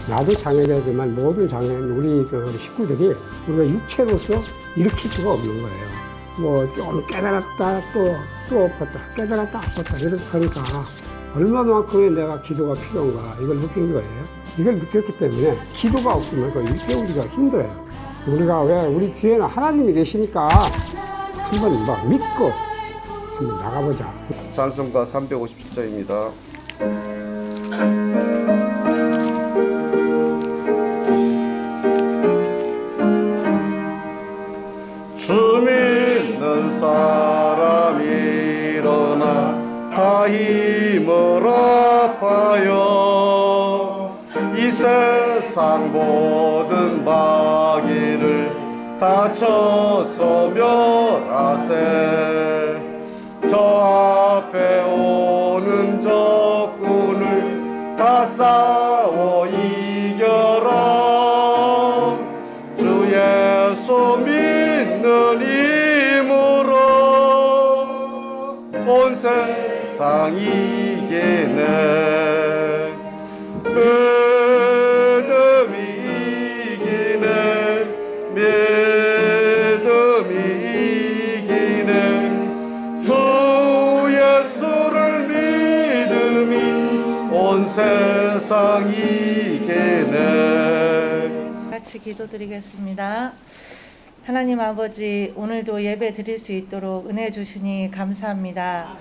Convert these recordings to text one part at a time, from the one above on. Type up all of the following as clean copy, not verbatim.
나도 장애되지만 모든 장애인 우리 그 식구들이 우리가 육체로서 일으킬 수가 없는 거예요. 뭐 좀 깨달았다 또 엎었다 깨달았다 엎었다 이렇게 하니까 얼마만큼의 내가 기도가 필요한가 이걸 느낀 거예요. 이걸 느꼈기 때문에 기도가 없으면 그걸 일깨우기가 힘들어요. 우리가 왜 우리 뒤에는 하나님이 계시니까 한번 막 믿고 한번 나가보자. 찬송가 357장입니다. 주 믿는 사람이 일어나 다 힘을 합하여 이 세상 모든 마귀를 다 쳐서 멸하세. 저 앞에 오는 적군을 다 싸워 이겨라. 주 예수 믿는 힘으로 온 세상 이기네. 믿음이 이기네. 믿음이 이기네. 주 예수를 믿음이 온 세상 이기네. 같이 기도드리겠습니다. 하나님 아버지, 오늘도 예배 드릴 수 있도록 은혜 주시니 감사합니다.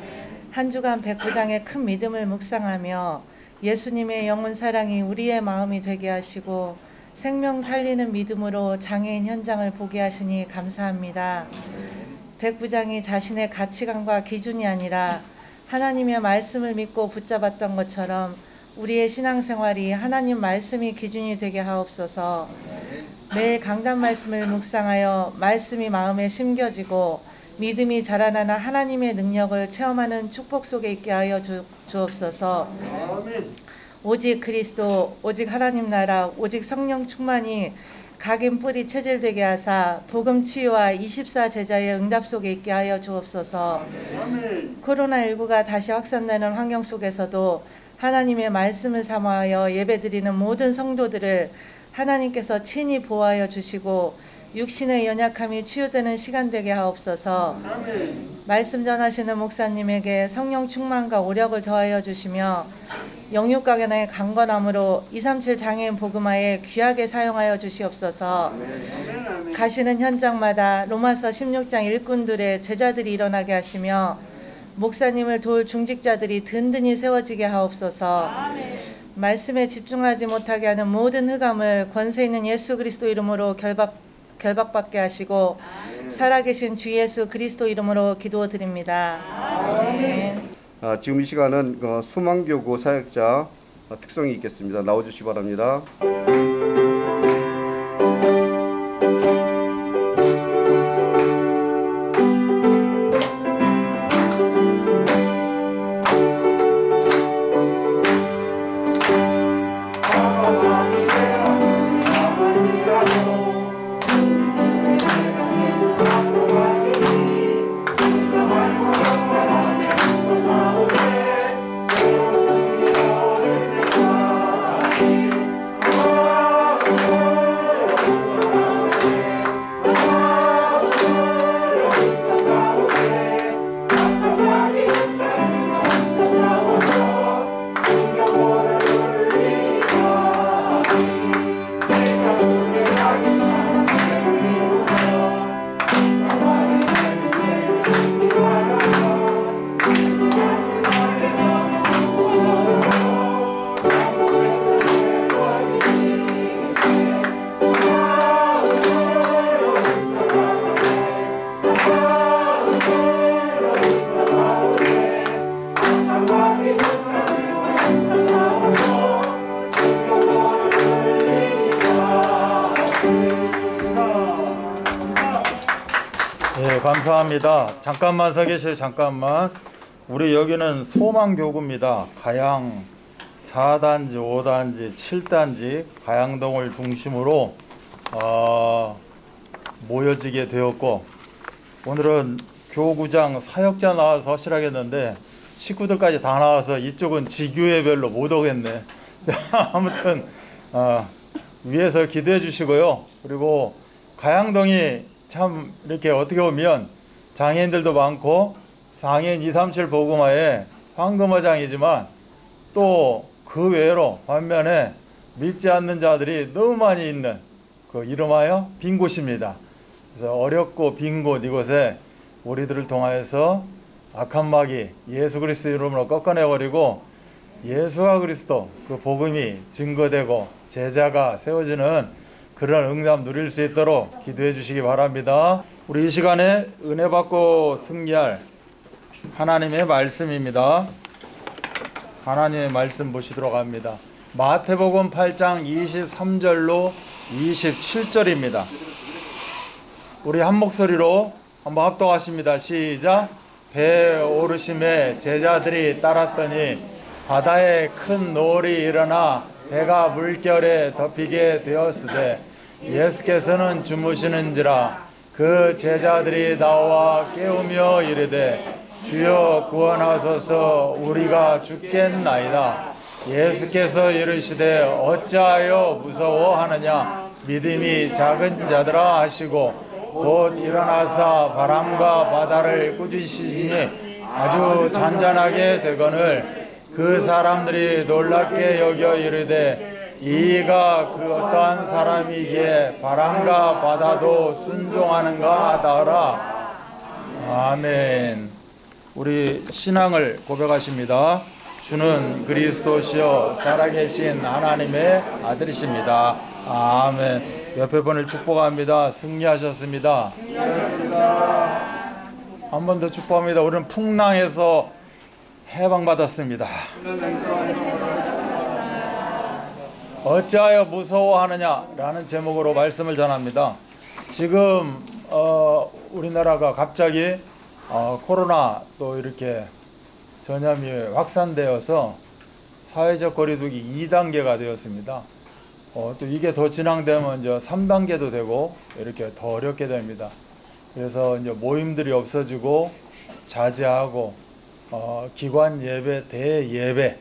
한 주간 백부장의 큰 믿음을 묵상하며 예수님의 영혼 사랑이 우리의 마음이 되게 하시고 생명 살리는 믿음으로 장애인 현장을 보게 하시니 감사합니다. 백부장이 자신의 가치관과 기준이 아니라 하나님의 말씀을 믿고 붙잡았던 것처럼 우리의 신앙생활이 하나님 말씀이 기준이 되게 하옵소서. 매일 강단 말씀을 묵상하여 말씀이 마음에 심겨지고 믿음이 자라나는 하나님의 능력을 체험하는 축복 속에 있게 하여 주옵소서. 오직 그리스도, 오직 하나님 나라, 오직 성령 충만이 각인 뿌리 체질되게 하사 복음 치유와 24 제자의 응답 속에 있게 하여 주옵소서. 코로나19가 다시 확산되는 환경 속에서도 하나님의 말씀을 사모하여 예배드리는 모든 성도들을 하나님께서 친히 보호하여 주시고 육신의 연약함이 치유되는 시간 되게 하옵소서. 말씀 전하시는 목사님에게 성령 충만과 오력을 더하여 주시며 영육각연의 강건함으로 237 장애인 복음화에 귀하게 사용하여 주시옵소서. 가시는 현장마다 로마서 16장 일꾼들의 제자들이 일어나게 하시며 목사님을 도울 중직자들이 든든히 세워지게 하옵소서. 말씀에 집중하지 못하게 하는 모든 흑암을 권세 있는 예수 그리스도 이름으로 결박받게 하시고 살아계신 주 예수 그리스도 이름으로 기도드립니다. 아멘. 지금 이 시간은 수망교구 사역자 특성이 있겠습니다. 나와주시기 바랍니다. 감사합니다. 잠깐만 서 계세요. 잠깐만. 우리 여기는 소망교구입니다. 가양 4단지, 5단지, 7단지 가양동을 중심으로 모여지게 되었고, 오늘은 교구장 사역자 나와서 허실하겠는데 식구들까지 다 나와서 이쪽은 지교회별로 못 오겠네. 아무튼 위에서 기도해 주시고요. 그리고 가양동이 참 이렇게 어떻게 보면 장애인들도 많고 장애인 237 보금화의 황금어장이지만 또 그 외로 반면에 믿지 않는 자들이 너무 많이 있는 그 이름하여 빈 곳입니다. 그래서 어렵고 빈 곳 이곳에 우리들을 통하여서 악한 마귀 예수 그리스도 이름으로 꺾어내버리고 예수와 그리스도 그 복음이 증거되고 제자가 세워지는 그런 응답 누릴 수 있도록 기도해 주시기 바랍니다. 우리 이 시간에 은혜 받고 승리할 하나님의 말씀입니다. 하나님의 말씀 보시도록 합니다. 마태복음 8장 23절로 27절입니다. 우리 한 목소리로 한번 합독하십니다. 시작. 배 오르심에 제자들이 따랐더니 바다에 큰 노을이 일어나 배가 물결에 덮이게 되었으되 예수께서는 주무시는지라 그 제자들이 나와 깨우며 이르되 주여 구원하소서 우리가 죽겠나이다. 예수께서 이르시되 어찌하여 무서워하느냐 믿음이 작은 자들아 하시고 곧 일어나사 바람과 바다를 꾸짖으시니 아주 잔잔하게 되거늘 그 사람들이 놀랍게 여겨 이르되 이가 그 어떠한 사람이기에 바람과 바다도 순종하는가 하더라. 아멘. 우리 신앙을 고백하십니다. 주는 그리스도시요 살아계신 하나님의 아들이십니다. 아멘. 옆에 분을 축복합니다. 승리하셨습니다. 한 번 더 축복합니다. 우리는 풍랑에서 해방받았습니다. 어찌하여 무서워하느냐 라는 제목으로 말씀을 전합니다. 지금 우리나라가 갑자기 코로나 또 이렇게 전염이 확산되어서 사회적 거리두기 2단계가 되었습니다. 또 이게 더 진행되면 이제 3단계도 되고 이렇게 더 어렵게 됩니다. 그래서 이제 모임들이 없어지고 자제하고 기관 예배, 대예배,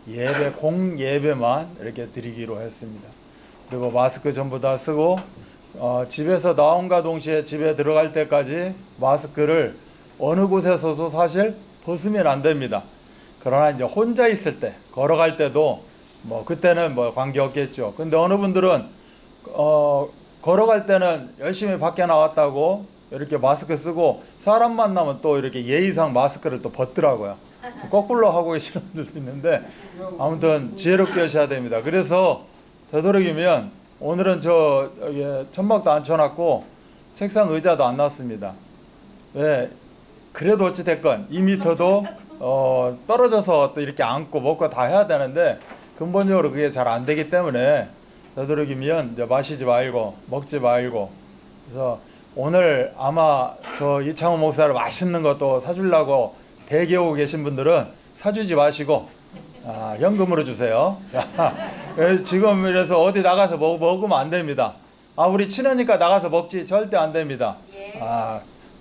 예배, 공예배만 이렇게 드리기로 했습니다. 그리고 마스크 전부 다 쓰고 집에서 나온과 동시에 집에 들어갈 때까지 마스크를 어느 곳에서도 사실 벗으면 안 됩니다. 그러나 이제 혼자 있을 때, 걸어갈 때도 뭐 그때는 뭐 관계 없겠죠. 근데 어느 분들은 걸어갈 때는 열심히 밖에 나왔다고 이렇게 마스크 쓰고 사람 만나면 또 이렇게 예의상 마스크를 또 벗더라고요. 거꾸로 하고 계시는 분들도 있는데 아무튼 지혜롭게 하셔야 됩니다. 그래서 되도록이면 오늘은 저 천막도 안 쳐놨고 책상 의자도 안 놨습니다. 왜? 그래도 어찌됐건 2m도 떨어져서 또 이렇게 앉고 먹고 다 해야 되는데 근본적으로 그게 잘 안 되기 때문에 되도록이면 이제 마시지 말고 먹지 말고 그래서 오늘 아마 저 이창호 목사를 맛있는 것도 사주려고 대기하고 계신 분들은 사주지 마시고 현금으로 주세요. 자, 지금 이래서 어디 나가서 먹으면 안 됩니다. 우리 친하니까 나가서 먹지 절대 안 됩니다.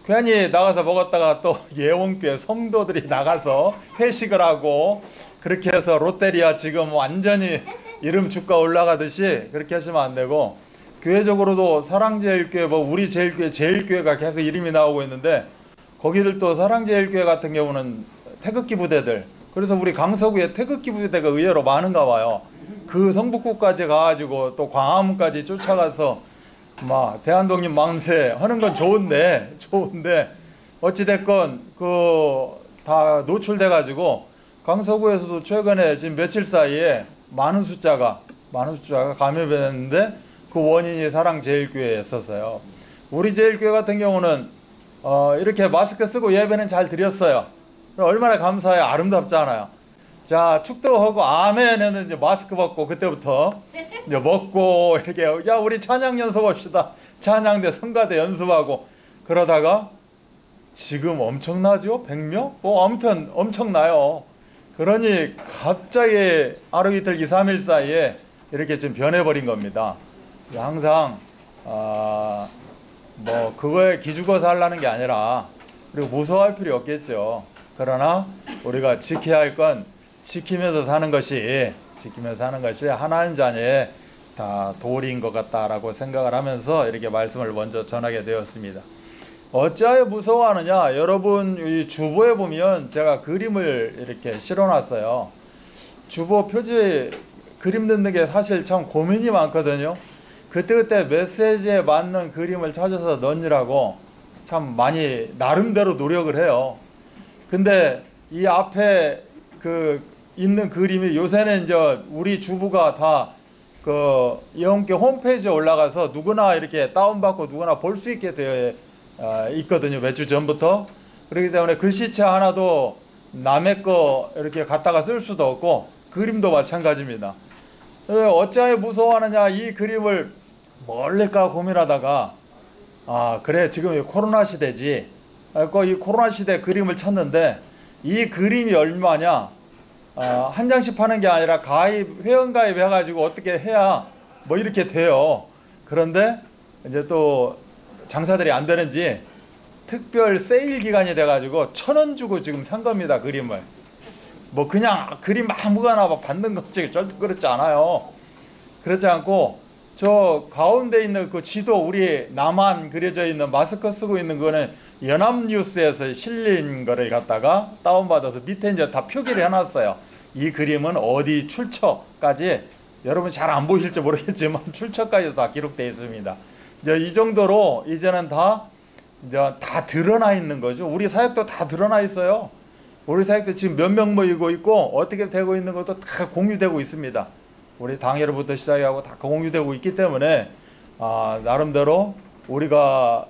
괜히 나가서 먹었다가 또 예원교회 성도들이 나가서 회식을 하고 그렇게 해서 롯데리아 지금 완전히 이름 주가 올라가듯이 그렇게 하시면 안 되고 교회적으로도 사랑제일교회 뭐 우리 제일교회 제일교회가 계속 이름이 나오고 있는데 거기들도 사랑제일교회 같은 경우는 태극기 부대들 그래서 우리 강서구에 태극기 부대가 의외로 많은가 봐요. 그 성북구까지 가가지고 또 광화문까지 쫓아가서 막 대한독립 망세 하는 건 좋은데 어찌됐건 그 다 노출돼 가지고 강서구에서도 최근에 지금 며칠 사이에 많은 숫자가 감염됐는데 그 원인이 사랑제일교회였었어요. 우리 제일교회 같은 경우는 이렇게 마스크 쓰고 예배는 잘 드렸어요. 얼마나 감사해요. 아름답잖아요. 자, 축도하고 아멘 했는데 이제 마스크 벗고 그때부터 이제 먹고 이렇게 야 우리 찬양 연습합시다. 찬양대 성가대 연습하고 그러다가 지금 엄청나죠? 100명? 아무튼 엄청나요. 그러니 갑자기 하루 이틀 2, 3일 사이에 이렇게 좀 변해버린 겁니다. 항상 뭐 그거에 기죽어 살라는 게 아니라 그리고 무서워할 필요 없겠죠. 그러나 우리가 지켜야 할 건 지키면서 사는 것이 하나님 자녀의 다 도리인 것 같다라고 생각을 하면서 이렇게 말씀을 먼저 전하게 되었습니다. 어찌하여 무서워하느냐? 여러분 이 주보에 보면 제가 그림을 이렇게 실어놨어요. 주보 표지 그림 넣는 게 사실 참 고민이 많거든요. 그때 메시지에 맞는 그림을 찾아서 넣으라고 참 많이 나름대로 노력을 해요. 근데 이 앞에 그 있는 그림이 요새는 이제 우리 주부가 다 그 영계 홈페이지에 올라가서 누구나 이렇게 다운받고 누구나 볼 수 있게 되어 있거든요. 몇 주 전부터. 그렇기 때문에 글씨체 하나도 남의 거 이렇게 갖다가 쓸 수도 없고 그림도 마찬가지입니다. 어찌하여 무서워하느냐? 이 그림을 뭘까 고민하다가 그래 지금 코로나 시대지. 이 코로나 시대 그림을 찾는데 이 그림이 얼마냐? 한 장씩 파는 게 아니라 회원가입 해가지고 어떻게 해야 뭐 이렇게 돼요. 그런데 이제 또 장사들이 안 되는지 특별 세일 기간이 돼가지고 1,000원 주고 지금 산 겁니다. 그림을. 뭐 그냥 그림 아무거나 받는 거지 절대 그렇지 않아요. 그렇지 않고 저 가운데 있는 그 지도 우리 나만 그려져 있는 마스크 쓰고 있는 거는 연합뉴스에서 실린 거를 갖다가 다운받아서 밑에 이제 다 표기를 해놨어요. 이 그림은 어디 출처까지 여러분 잘 안 보실지 모르겠지만 출처까지도 다 기록되어 있습니다. 이제 이 정도로 이제는 다 드러나 있는 거죠. 우리 사역도 다 드러나 있어요. 우리 사역도 지금 몇 명 모이고 있고 어떻게 되고 있는 것도 다 공유되고 있습니다. 우리 당회로부터 시작하고 다 공유되고 있기 때문에 나름대로 우리가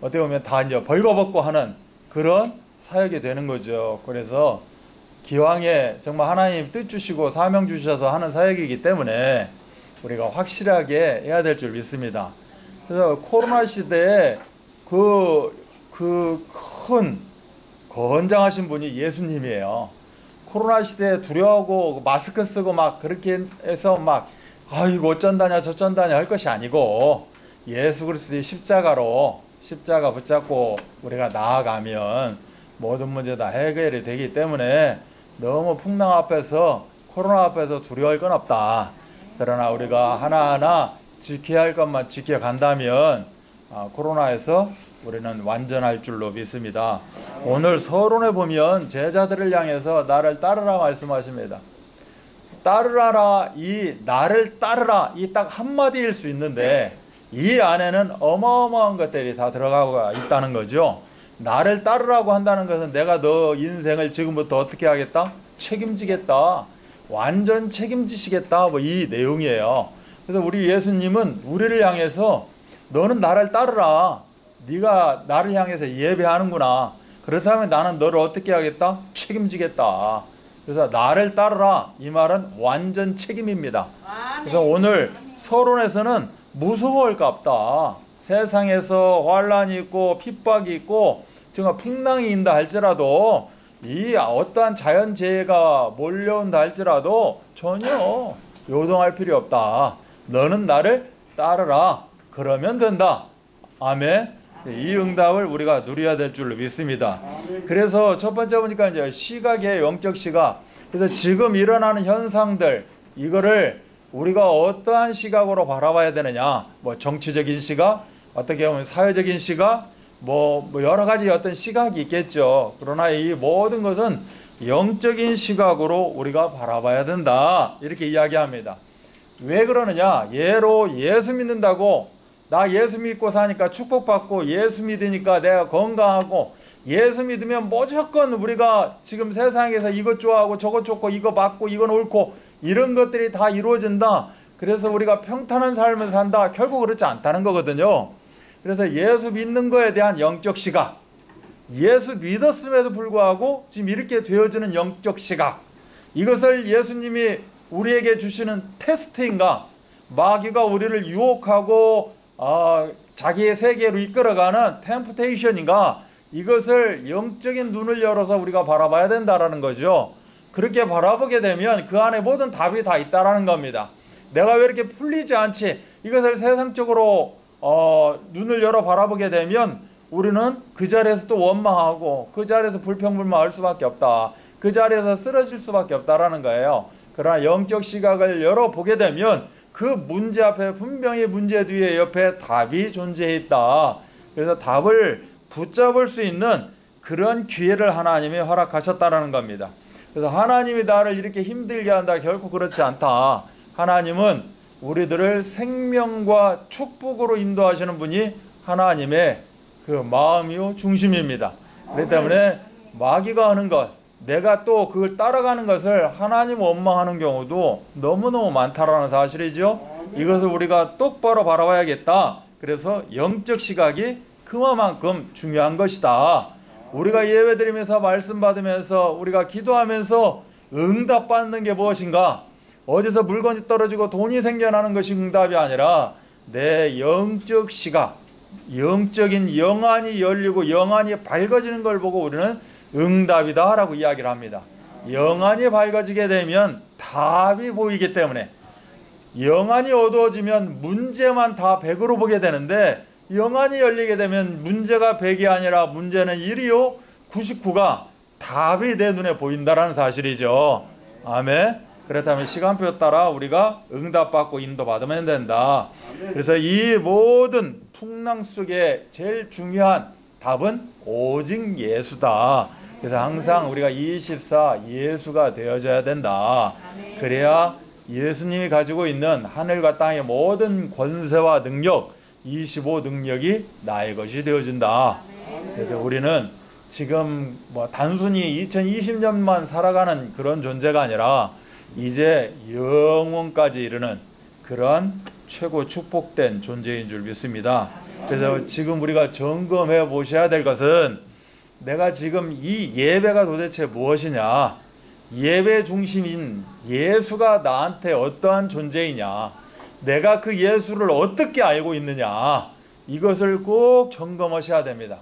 어떻게 보면 다 이제 벌거벗고 하는 그런 사역이 되는 거죠. 그래서 기왕에 정말 하나님 뜻 주시고 사명 주셔서 하는 사역이기 때문에 우리가 확실하게 해야 될 줄 믿습니다. 그래서 코로나 시대에 큰 건장하신 분이 예수님이에요. 코로나 시대에 두려워하고 마스크 쓰고 막 그렇게 해서 막 이거 어쩐다냐 저쩐다냐 할 것이 아니고 예수 그리스도의 십자가 붙잡고 우리가 나아가면 모든 문제 다 해결이 되기 때문에 너무 풍랑 앞에서 코로나 앞에서 두려워할 건 없다. 그러나 우리가 하나하나 지켜야 할 것만 지켜간다면 코로나에서 우리는 완전할 줄로 믿습니다. 오늘 서론에 보면 제자들을 향해서 나를 따르라 말씀하십니다. 따르라라, 나를 따르라 이 딱 한마디일 수 있는데 이 안에는 어마어마한 것들이 다 들어가고 있다는 거죠. 나를 따르라고 한다는 것은 내가 너 인생을 지금부터 어떻게 하겠다? 책임지겠다. 완전 책임지시겠다. 뭐 이 내용이에요. 그래서 우리 예수님은 우리를 향해서 너는 나를 따르라. 네가 나를 향해서 예배하는구나. 그렇다면 나는 너를 어떻게 하겠다? 책임지겠다. 그래서 나를 따르라. 이 말은 완전 책임입니다. 그래서 오늘 서론에서는 무서워할 거 없다. 세상에서 환란이 있고 핍박이 있고 정말 풍랑이 있다 할지라도 이 어떠한 자연재해가 몰려온다 할지라도 전혀 요동할 필요 없다. 너는 나를 따르라. 그러면 된다. 아멘. 이 응답을 우리가 누려야 될 줄로 믿습니다. 그래서 첫 번째 보니까 이제 시각이에요. 영적 시각. 그래서 지금 일어나는 현상들 이거를 우리가 어떠한 시각으로 바라봐야 되느냐. 뭐 정치적인 시각, 어떻게 보면 사회적인 시각, 뭐 여러 가지 어떤 시각이 있겠죠. 그러나 이 모든 것은 영적인 시각으로 우리가 바라봐야 된다. 이렇게 이야기합니다. 왜 그러느냐? 예로 예수 믿는다고 나 예수 믿고 사니까 축복받고 예수 믿으니까 내가 건강하고 예수 믿으면 무조건 우리가 지금 세상에서 이것 좋아하고 저것 좋고 이거 맞고 이건 옳고 이런 것들이 다 이루어진다. 그래서 우리가 평탄한 삶을 산다. 결국 그렇지 않다는 거거든요. 그래서 예수 믿는 거에 대한 영적 시각, 예수 믿었음에도 불구하고 지금 이렇게 되어지는 영적 시각, 이것을 예수님이 우리에게 주시는 테스트인가, 마귀가 우리를 유혹하고 자기의 세계로 이끌어가는 템프테이션인가, 이것을 영적인 눈을 열어서 우리가 바라봐야 된다라는 거죠. 그렇게 바라보게 되면 그 안에 모든 답이 다 있다라는 겁니다. 내가 왜 이렇게 풀리지 않지? 이것을 세상적으로 눈을 열어 바라보게 되면 우리는 그 자리에서 또 원망하고 그 자리에서 불평불만할 수밖에 없다. 그 자리에서 쓰러질 수밖에 없다라는 거예요. 그러나 영적 시각을 열어보게 되면 그 문제 앞에 분명히 문제 뒤에 옆에 답이 존재했다. 그래서 답을 붙잡을 수 있는 그런 기회를 하나님이 허락하셨다라는 겁니다. 그래서 하나님이 나를 이렇게 힘들게 한다, 결코 그렇지 않다. 하나님은 우리들을 생명과 축복으로 인도하시는 분이 하나님의 그 마음이요 중심입니다. 그렇기 때문에 마귀가 하는 것, 내가 또 그걸 따라가는 것을 하나님 원망하는 경우도 너무너무 많다라는 사실이죠. 이것을 우리가 똑바로 바라봐야겠다. 그래서 영적 시각이 그만큼 중요한 것이다. 우리가 예배드리면서 말씀 받으면서 우리가 기도하면서 응답받는 게 무엇인가? 어디서 물건이 떨어지고 돈이 생겨나는 것이 응답이 아니라 내 영적 시각, 영적인 영안이 열리고 영안이 밝아지는 걸 보고 우리는 응답이다 라고 이야기를 합니다. 영안이 밝아지게 되면 답이 보이기 때문에, 영안이 어두워지면 문제만 다 100으로 보게 되는데, 영안이 열리게 되면 문제가 100이 아니라 문제는 1이요 99가 답이 내 눈에 보인다라는 사실이죠. 아멘. 그렇다면 시간표 따라 우리가 응답받고 인도받으면 된다. 그래서 이 모든 풍랑 속에 제일 중요한 답은 오직 예수다. 그래서 항상 우리가 24 예수가 되어져야 된다. 그래야 예수님이 가지고 있는 하늘과 땅의 모든 권세와 능력, 25 능력이 나의 것이 되어진다. 그래서 우리는 지금 뭐 단순히 2020년만 살아가는 그런 존재가 아니라 이제 영원까지 이르는 그런 최고 축복된 존재인 줄 믿습니다. 그래서 지금 우리가 점검해 보셔야 될 것은, 내가 지금 이 예배가 도대체 무엇이냐, 예배 중심인 예수가 나한테 어떠한 존재이냐, 내가 그 예수를 어떻게 알고 있느냐, 이것을 꼭 점검하셔야 됩니다.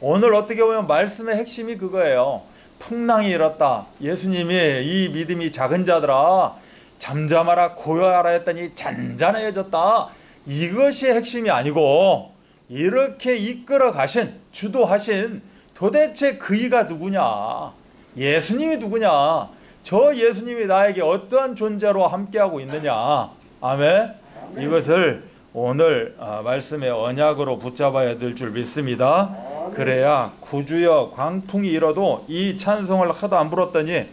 오늘 어떻게 보면 말씀의 핵심이 그거예요. 풍랑이 일었다. 예수님이 이 믿음이 작은 자들아 잠잠하라 고요하라 했더니 잔잔해졌다. 이것이 핵심이 아니고, 이렇게 이끌어 가신, 주도하신 도대체 그이가 누구냐, 예수님이 누구냐, 저 예수님이 나에게 어떠한 존재로 함께하고 있느냐. 아멘. 이것을 오늘 말씀의 언약으로 붙잡아야 될 줄 믿습니다. 그래야 구주여 광풍이 일어도 이 찬송을 하도 안 불었더니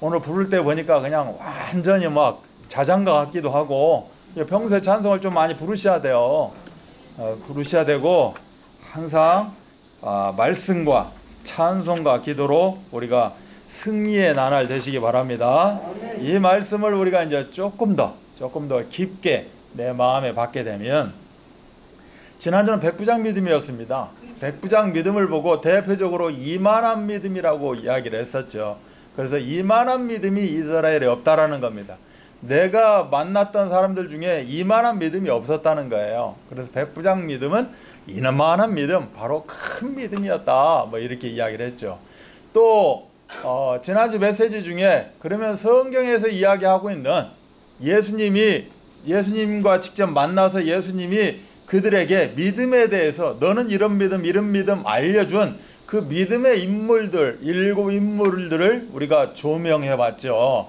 오늘 부를 때 보니까 그냥 완전히 막 자장가 같기도 하고, 평소에 찬송을 좀 많이 부르셔야 돼요. 부르셔야 되고, 항상 말씀과 찬송과 기도로 우리가 승리의 나날 되시기 바랍니다. 이 말씀을 우리가 이제 조금 더 깊게 내 마음에 받게 되면, 지난주는 백부장 믿음이었습니다. 백부장 믿음을 보고 대표적으로 이만한 믿음이라고 이야기를 했었죠. 그래서 이만한 믿음이 이스라엘에 없다라는 겁니다. 내가 만났던 사람들 중에 이만한 믿음이 없었다는 거예요. 그래서 백부장 믿음은 이만한 믿음, 바로 큰 믿음이었다, 뭐 이렇게 이야기를 했죠. 또 지난주 메시지 중에 그러면 성경에서 이야기하고 있는 예수님과 직접 만나서 예수님이 그들에게 믿음에 대해서 너는 이런 믿음 알려준 그 믿음의 인물들, 7 인물들을 우리가 조명해 봤죠.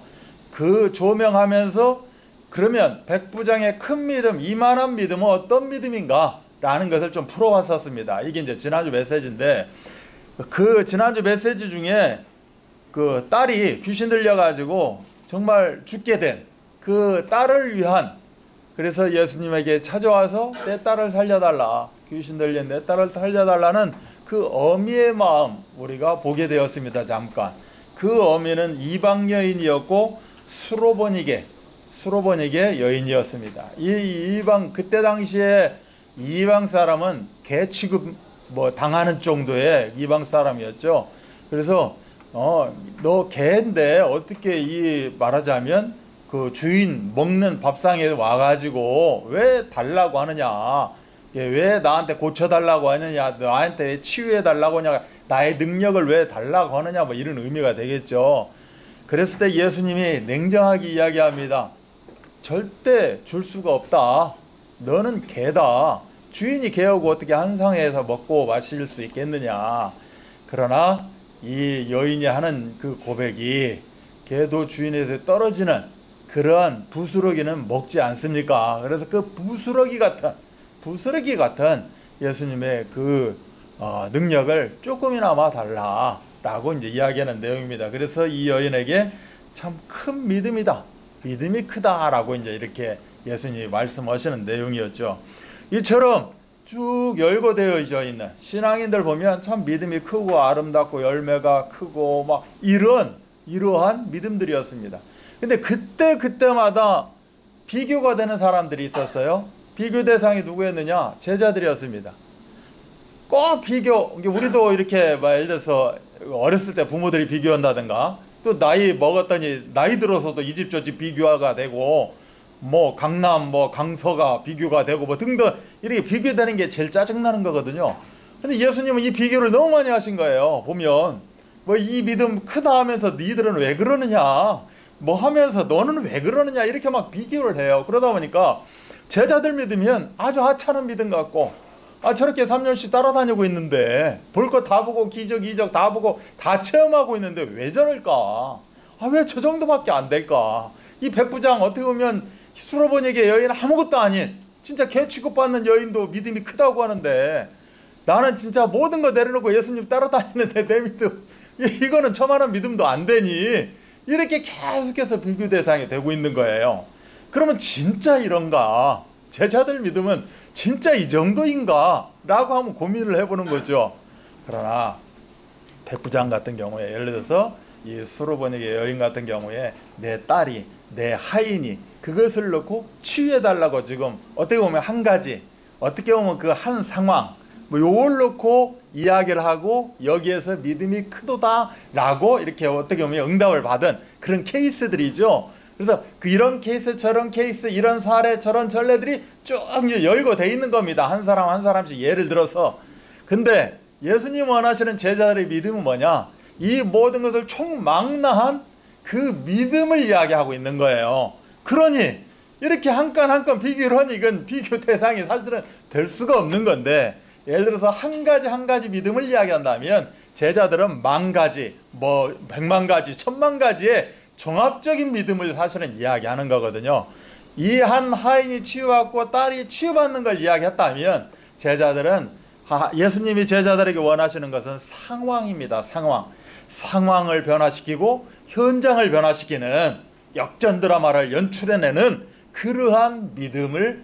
그 조명하면서 그러면 백부장의 큰 믿음, 이만한 믿음은 어떤 믿음인가 라는 것을 좀 풀어봤었습니다. 이게 이제 지난주 메시지인데, 그 지난주 메시지 중에 그 딸이 귀신 들려가지고 정말 죽게 된 그 딸을 위한, 그래서 예수님에게 찾아와서 내 딸을 살려달라, 귀신 들린 내 딸을 살려달라는 그 어미의 마음 우리가 보게 되었습니다. 잠깐. 그 어미는 이방 여인이었고 수로보니게 여인이었습니다. 그때 당시에 이방 사람은 개 취급 당하는 정도의 이방 사람이었죠. 그래서 너 개인데 어떻게 말하자면 그 주인 먹는 밥상에 와가지고 왜 달라고 하느냐, 왜 나한테 고쳐달라고 하느냐, 나한테 왜 치유해달라고 하냐, 나의 능력을 왜 달라고 하느냐, 뭐 이런 의미가 되겠죠. 그랬을 때 예수님이 냉정하게 이야기합니다. 절대 줄 수가 없다. 너는 개다. 주인이 개하고 어떻게 한 상에서 먹고 마실 수 있겠느냐. 그러나 이 여인이 하는 그 고백이, 개도 주인에서 떨어지는 그런 부스러기는 먹지 않습니까? 그래서 그 부스러기 같은 예수님의 그 능력을 조금이나마 달라라고 이제 이야기하는 내용입니다. 그래서 이 여인에게 참 큰 믿음이다, 믿음이 크다라고 이제 이렇게 예수님이 말씀하시는 내용이었죠. 이처럼 쭉 열거되어져 있는 신앙인들 보면 참 믿음이 크고 아름답고 열매가 크고 막 이러한 믿음들이었습니다. 근데 그때마다 비교가 되는 사람들이 있었어요. 비교 대상이 누구였느냐? 제자들이었습니다. 꼭 우리도 이렇게 예를 들어서 어렸을 때 부모들이 비교한다든가, 또 나이 먹었더니 나이 들어서도 이 집 저 집 비교가 되고, 뭐 강남 강서가 비교가 되고 뭐 등등 이렇게 비교되는 게 제일 짜증나는 거거든요. 근데 예수님은 이 비교를 너무 많이 하신 거예요. 보면 뭐 이 믿음 크다 하면서 니들은 왜 그러느냐, 뭐 하면서 너는 왜 그러느냐, 이렇게 막 비교를 해요. 그러다 보니까 제자들 믿으면 아주 하찮은 믿음 같고, 저렇게 3년씩 따라다니고 있는데 볼 거 다 보고 기적 이적 다 보고 다 체험하고 있는데 왜 저럴까? 왜 저 정도밖에 안 될까? 이 백부장 어떻게 보면 수로보니게 여인 아무것도 아닌 진짜 개 취급받는 여인도 믿음이 크다고 하는데, 나는 진짜 모든 거 내려놓고 예수님 따라다니는데 내 믿음 이거는 저만한 믿음도 안 되니, 이렇게 계속해서 비교 대상이 되고 있는 거예요. 그러면 진짜 이런가? 제자들 믿음은 진짜 이 정도인가? 라고 한번 고민을 해보는 거죠. 그러나 백부장 같은 경우에, 예를 들어서 이 수로보니게 여인 같은 경우에 내 딸이, 내 하인이 그것을 놓고 치유해달라고 지금 어떻게 보면 한 가지, 어떻게 보면 그 한 상황, 뭐 요걸 놓고 이야기를 하고 여기에서 믿음이 크도다 라고 이렇게 어떻게 보면 응답을 받은 그런 케이스들이죠. 그래서 이런 케이스 저런 케이스, 이런 사례 저런 전례들이 쭉 열거돼 있는 겁니다. 한 사람 한 사람씩 예를 들어서. 근데 예수님 원하시는 제자들의 믿음은 뭐냐? 이 모든 것을 총망라한 그 믿음을 이야기하고 있는 거예요. 그러니 이렇게 한 건 한 건 비교를 하니 이건 비교 대상이 사실은 될 수가 없는 건데, 예를 들어서 한 가지 믿음을 이야기한다면 제자들은 10,000가지, 뭐 100,000가지, 10,000가지의 종합적인 믿음을 사실은 이야기하는 거거든요. 이 한 하인이 치유받고 딸이 치유받는 걸 이야기했다면, 제자들은 예수님이 제자들에게 원하시는 것은 상황입니다. 상황을 변화시키고 현장을 변화시키는 역전 드라마를 연출해내는 그러한 믿음을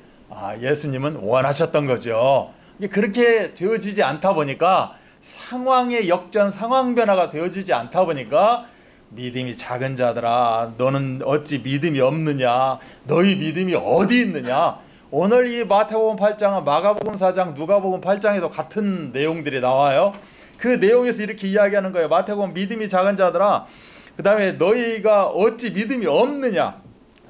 예수님은 원하셨던 거죠. 그렇게 되어지지 않다 보니까, 상황의 역전, 상황 변화가 되어지지 않다 보니까 믿음이 작은 자들아 너는 어찌 믿음이 없느냐, 너희 믿음이 어디 있느냐. 오늘 이 마태복음 8장은 마가복음 4장, 누가복음 8장에도 같은 내용들이 나와요. 그 내용에서 이렇게 이야기하는 거예요. 마태복음 믿음이 작은 자들아, 그 다음에 너희가 어찌 믿음이 없느냐,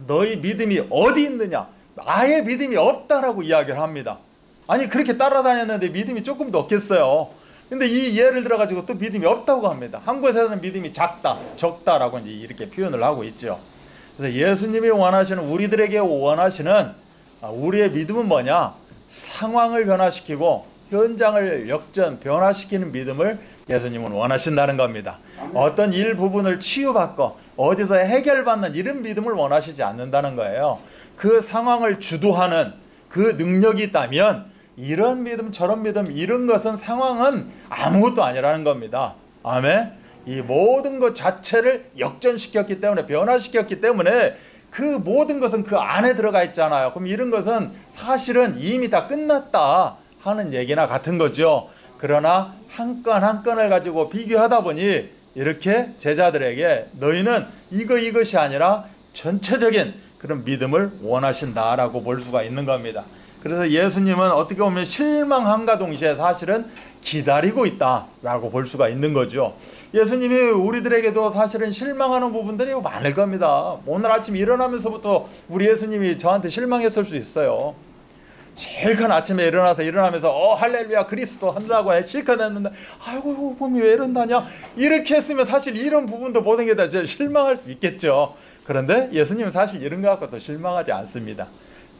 너희 믿음이 어디 있느냐. 아예 믿음이 없다라고 이야기를 합니다. 아니 그렇게 따라다녔는데 믿음이 조금도 없겠어요. 근데 이 예를 들어가지고 또 믿음이 없다고 합니다. 한국에서는 믿음이 작다, 적다라고 이제 이렇게 표현을 하고 있죠. 그래서 예수님이 원하시는, 우리들에게 원하시는 우리의 믿음은 뭐냐? 상황을 변화시키고 현장을 역전, 변화시키는 믿음을 예수님은 원하신다는 겁니다. 어떤 일부분을 치유받고 어디서 해결받는 이런 믿음을 원하시지 않는다는 거예요. 그 상황을 주도하는 그 능력이 있다면 이런 믿음 저런 믿음, 이런 것은, 상황은 아무것도 아니라는 겁니다. 아멘. 이 모든 것 자체를 역전시켰기 때문에, 변화시켰기 때문에 그 모든 것은 그 안에 들어가 있잖아요. 그럼 이런 것은 사실은 이미 다 끝났다 하는 얘기나 같은 거죠. 그러나 한 건 한 건을 가지고 비교하다 보니 이렇게 제자들에게 너희는 이것이 아니라 전체적인 그런 믿음을 원하신다라고 볼 수가 있는 겁니다. 그래서 예수님은 어떻게 보면 실망함과 동시에 사실은 기다리고 있다라고 볼 수가 있는 거죠. 예수님이 우리들에게도 사실은 실망하는 부분들이 많을 겁니다. 오늘 아침 일어나면서부터 우리 예수님이 저한테 실망했을 수 있어요. 제일 큰 아침에 일어나면서 할렐루야 그리스도 한다고 실컷 했는데, 아이고 몸이 왜 이런다냐, 이렇게 했으면 사실 이런 부분도 모든 게 다 실망할 수 있겠죠. 그런데 예수님은 사실 이런 것 갖고 또 실망하지 않습니다.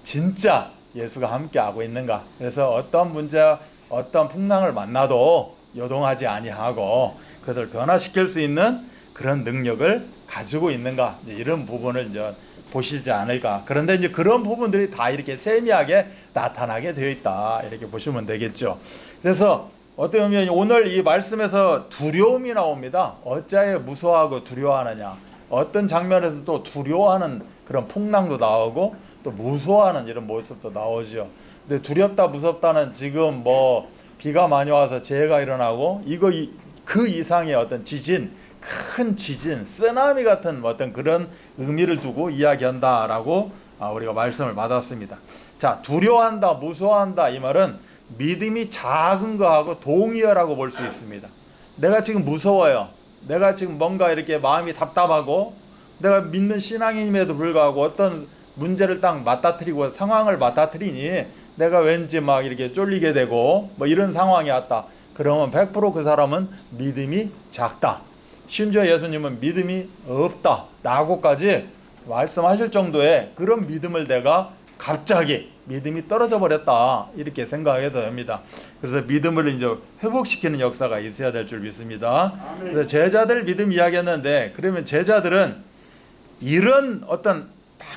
진짜 예수가 함께하고 있는가. 그래서 어떤 문제와 어떤 풍랑을 만나도 요동하지 아니하고 그것을 변화시킬 수 있는 그런 능력을 가지고 있는가, 이런 부분을 이제 보시지 않을까. 그런데 이제 그런 부분들이 다 이렇게 세미하게 나타나게 되어 있다, 이렇게 보시면 되겠죠. 그래서 어떻게 보면 오늘 이 말씀에서 두려움이 나옵니다. 어찌하여 무서워하고 두려워하느냐. 어떤 장면에서 또 두려워하는 그런 풍랑도 나오고 또 무서워하는 이런 모습도 나오죠. 근데 두렵다 무섭다는 지금 뭐 비가 많이 와서 재해가 일어나고 그 이상의 어떤 지진, 큰 지진, 쓰나미 같은 어떤 그런 의미를 두고 이야기한다라고 우리가 말씀을 받았습니다. 자, 두려워한다, 무서워한다, 이 말은 믿음이 작은 거하고 동의어라고 볼 수 있습니다. 내가 지금 무서워요. 내가 지금 뭔가 이렇게 마음이 답답하고 내가 믿는 신앙인임에도 불구하고 어떤 문제를 딱 맞닥뜨리고 상황을 맞닥뜨리니 내가 왠지 막 이렇게 쫄리게 되고 뭐 이런 상황이 왔다. 그러면 100% 그 사람은 믿음이 작다. 심지어 예수님은 믿음이 없다 라고까지 말씀하실 정도의 그런 믿음을 내가 갑자기 믿음이 떨어져 버렸다, 이렇게 생각해도 됩니다. 그래서 믿음을 이제 회복시키는 역사가 있어야 될 줄 믿습니다. 그래서 제자들 믿음 이야기했는데, 그러면 제자들은 이런 어떤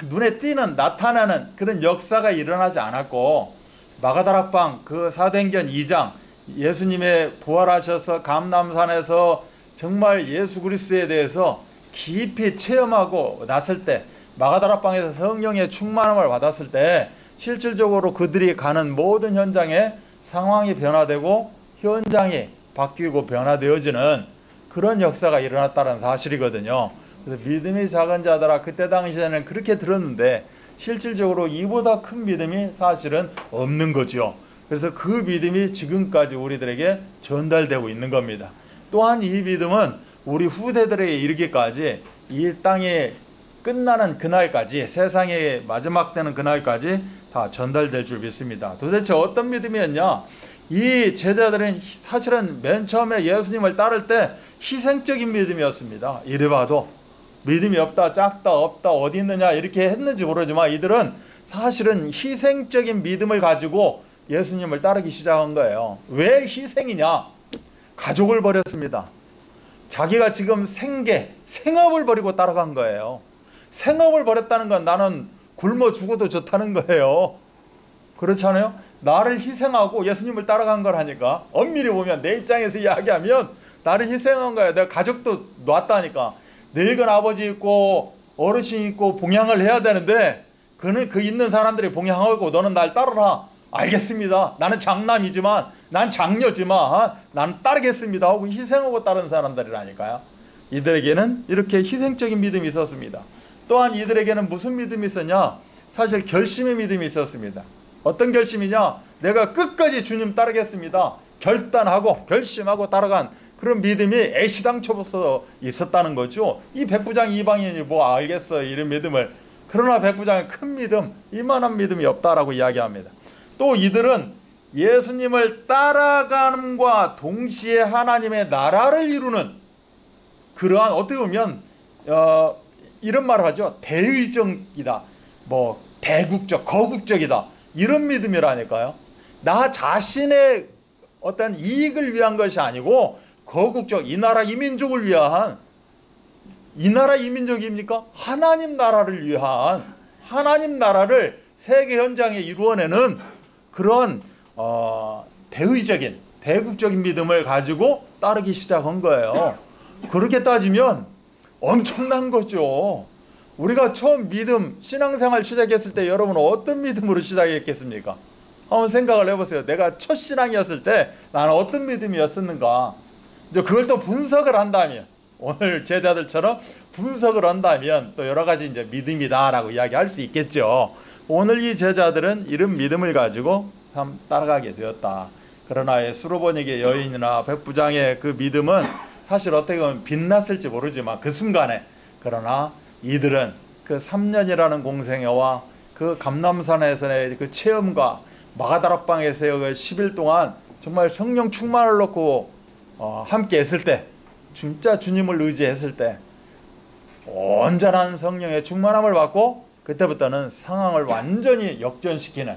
눈에 띄는 나타나는 그런 역사가 일어나지 않았고, 마가다락방 그 사도행전 2장 예수님의 부활하셔서 감람산에서 정말 예수 그리스도에 대해서 깊이 체험하고 났을 때, 마가다락방에서 성령의 충만함을 받았을 때 실질적으로 그들이 가는 모든 현장에 상황이 변화되고 현장이 바뀌고 변화되어지는 그런 역사가 일어났다는 사실이거든요. 그래서 믿음이 작은 자들아, 그때 당시에는 그렇게 들었는데 실질적으로 이보다 큰 믿음이 사실은 없는 거죠. 그래서 그 믿음이 지금까지 우리들에게 전달되고 있는 겁니다. 또한 이 믿음은 우리 후대들에게 이르기까지 이 땅에 끝나는 그날까지, 세상의 마지막 되는 그날까지 다 전달될 줄 믿습니다. 도대체 어떤 믿음이었냐? 이 제자들은 사실은 맨 처음에 예수님을 따를 때 희생적인 믿음이었습니다. 이래봐도 믿음이 없다, 작다, 없다, 어디 있느냐 이렇게 했는지 모르지만 이들은 사실은 희생적인 믿음을 가지고 예수님을 따르기 시작한 거예요. 왜 희생이냐? 가족을 버렸습니다. 자기가 지금 생업을 버리고 따라간 거예요. 생업을 버렸다는 건 나는 굶어 죽어도 좋다는 거예요. 그렇잖아요? 나를 희생하고 예수님을 따라간 거라니까. 엄밀히 보면 내 입장에서 이야기하면 나를 희생한 거야. 내가 가족도 놨다니까. 늙은 아버지 있고 어르신 있고 봉양을 해야 되는데 그 있는 사람들이 봉양하고 너는 날 따르라. 알겠습니다. 나는 장남이지만, 난 장녀지만 나는 따르겠습니다 하고 희생하고 따른 사람들이라니까요. 이들에게는 이렇게 희생적인 믿음이 있었습니다. 또한 이들에게는 무슨 믿음이 있었냐? 사실 결심의 믿음이 있었습니다. 어떤 결심이냐? 내가 끝까지 주님 따르겠습니다. 결단하고 결심하고 따라간 그런 믿음이 애시당초부터 있었다는 거죠. 이 백부장 이방인이 뭐 알겠어요, 이런 믿음을. 그러나 백부장의 큰 믿음, 이만한 믿음이 없다라고 이야기합니다. 또 이들은 예수님을 따라감과 동시에 하나님의 나라를 이루는 그러한, 어떻게 보면 이런 말을 하죠. 대의적이다, 뭐 대국적, 거국적이다, 이런 믿음이라니까요. 나 자신의 어떤 이익을 위한 것이 아니고 거국적, 이 나라 이 민족을 위한, 이 나라 이 민족입니까? 하나님 나라를 위한, 하나님 나라를 세계 현장에 이루어내는 그런 대의적인, 대국적인 믿음을 가지고 따르기 시작한 거예요. 그렇게 따지면 엄청난 거죠. 우리가 처음 믿음, 신앙생활 시작했을 때 여러분은 어떤 믿음으로 시작했겠습니까? 한번 생각을 해보세요. 내가 첫 신앙이었을 때 나는 어떤 믿음이었었는가? 이제 그걸 또 분석을 한다면, 오늘 제자들처럼 분석을 한다면 또 여러 가지 이제 믿음이다라고 이야기할 수 있겠죠. 오늘 이 제자들은 이런 믿음을 가지고 참 따라가게 되었다. 그러나 수로보니게 여인이나 백부장의 그 믿음은 사실 어떻게 보면 빛났을지 모르지만 그 순간에, 그러나 이들은 그 3년이라는 공생애와 그 감람산에서의 그 체험과 마가다락방에서의 그 10일 동안 정말 성령 충만을 놓고 함께 했을 때, 진짜 주님을 의지했을 때 온전한 성령의 충만함을 받고 그때부터는 상황을 완전히 역전시키는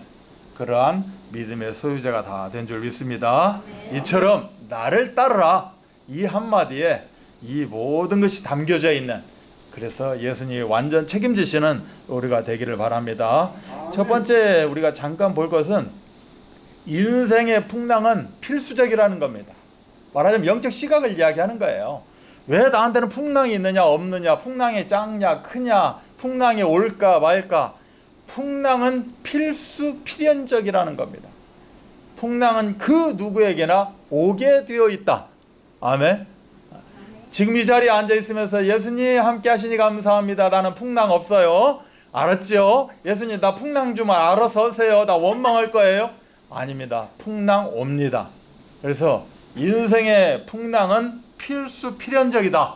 그러한 믿음의 소유자가 다 된 줄 믿습니다. 이처럼 나를 따르라, 이 한마디에 이 모든 것이 담겨져 있는 그래서 예수님이 완전 책임지시는 우리가 되기를 바랍니다. 첫 번째 우리가 잠깐 볼 것은 인생의 풍랑은 필수적이라는 겁니다. 말하자면 영적 시각을 이야기하는 거예요. 왜 나한테는 풍랑이 있느냐 없느냐, 풍랑이 작냐 크냐, 풍랑이 올까 말까. 풍랑은 필연적이라는 겁니다. 풍랑은 그 누구에게나 오게 되어 있다. 아멘. 지금 이 자리에 앉아 있으면서 예수님 함께 하시니 감사합니다. 나는 풍랑 없어요. 알았죠? 예수님 나 풍랑 좀 알아서 하세요. 나 원망할 거예요. 아닙니다. 풍랑 옵니다. 그래서 인생의 풍랑은 필연적이다.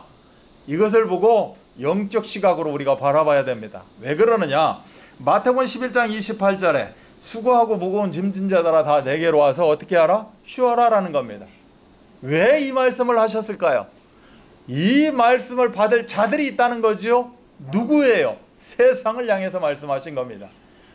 이것을 보고 영적 시각으로 우리가 바라봐야 됩니다. 왜 그러느냐? 마태복음 11장 28절에 수고하고 무거운 짐진 자들아 다 내게로 와서 어떻게 하라? 쉬어라 라는 겁니다. 왜 이 말씀을 하셨을까요? 이 말씀을 받을 자들이 있다는 거지요. 누구예요? 세상을 향해서 말씀하신 겁니다.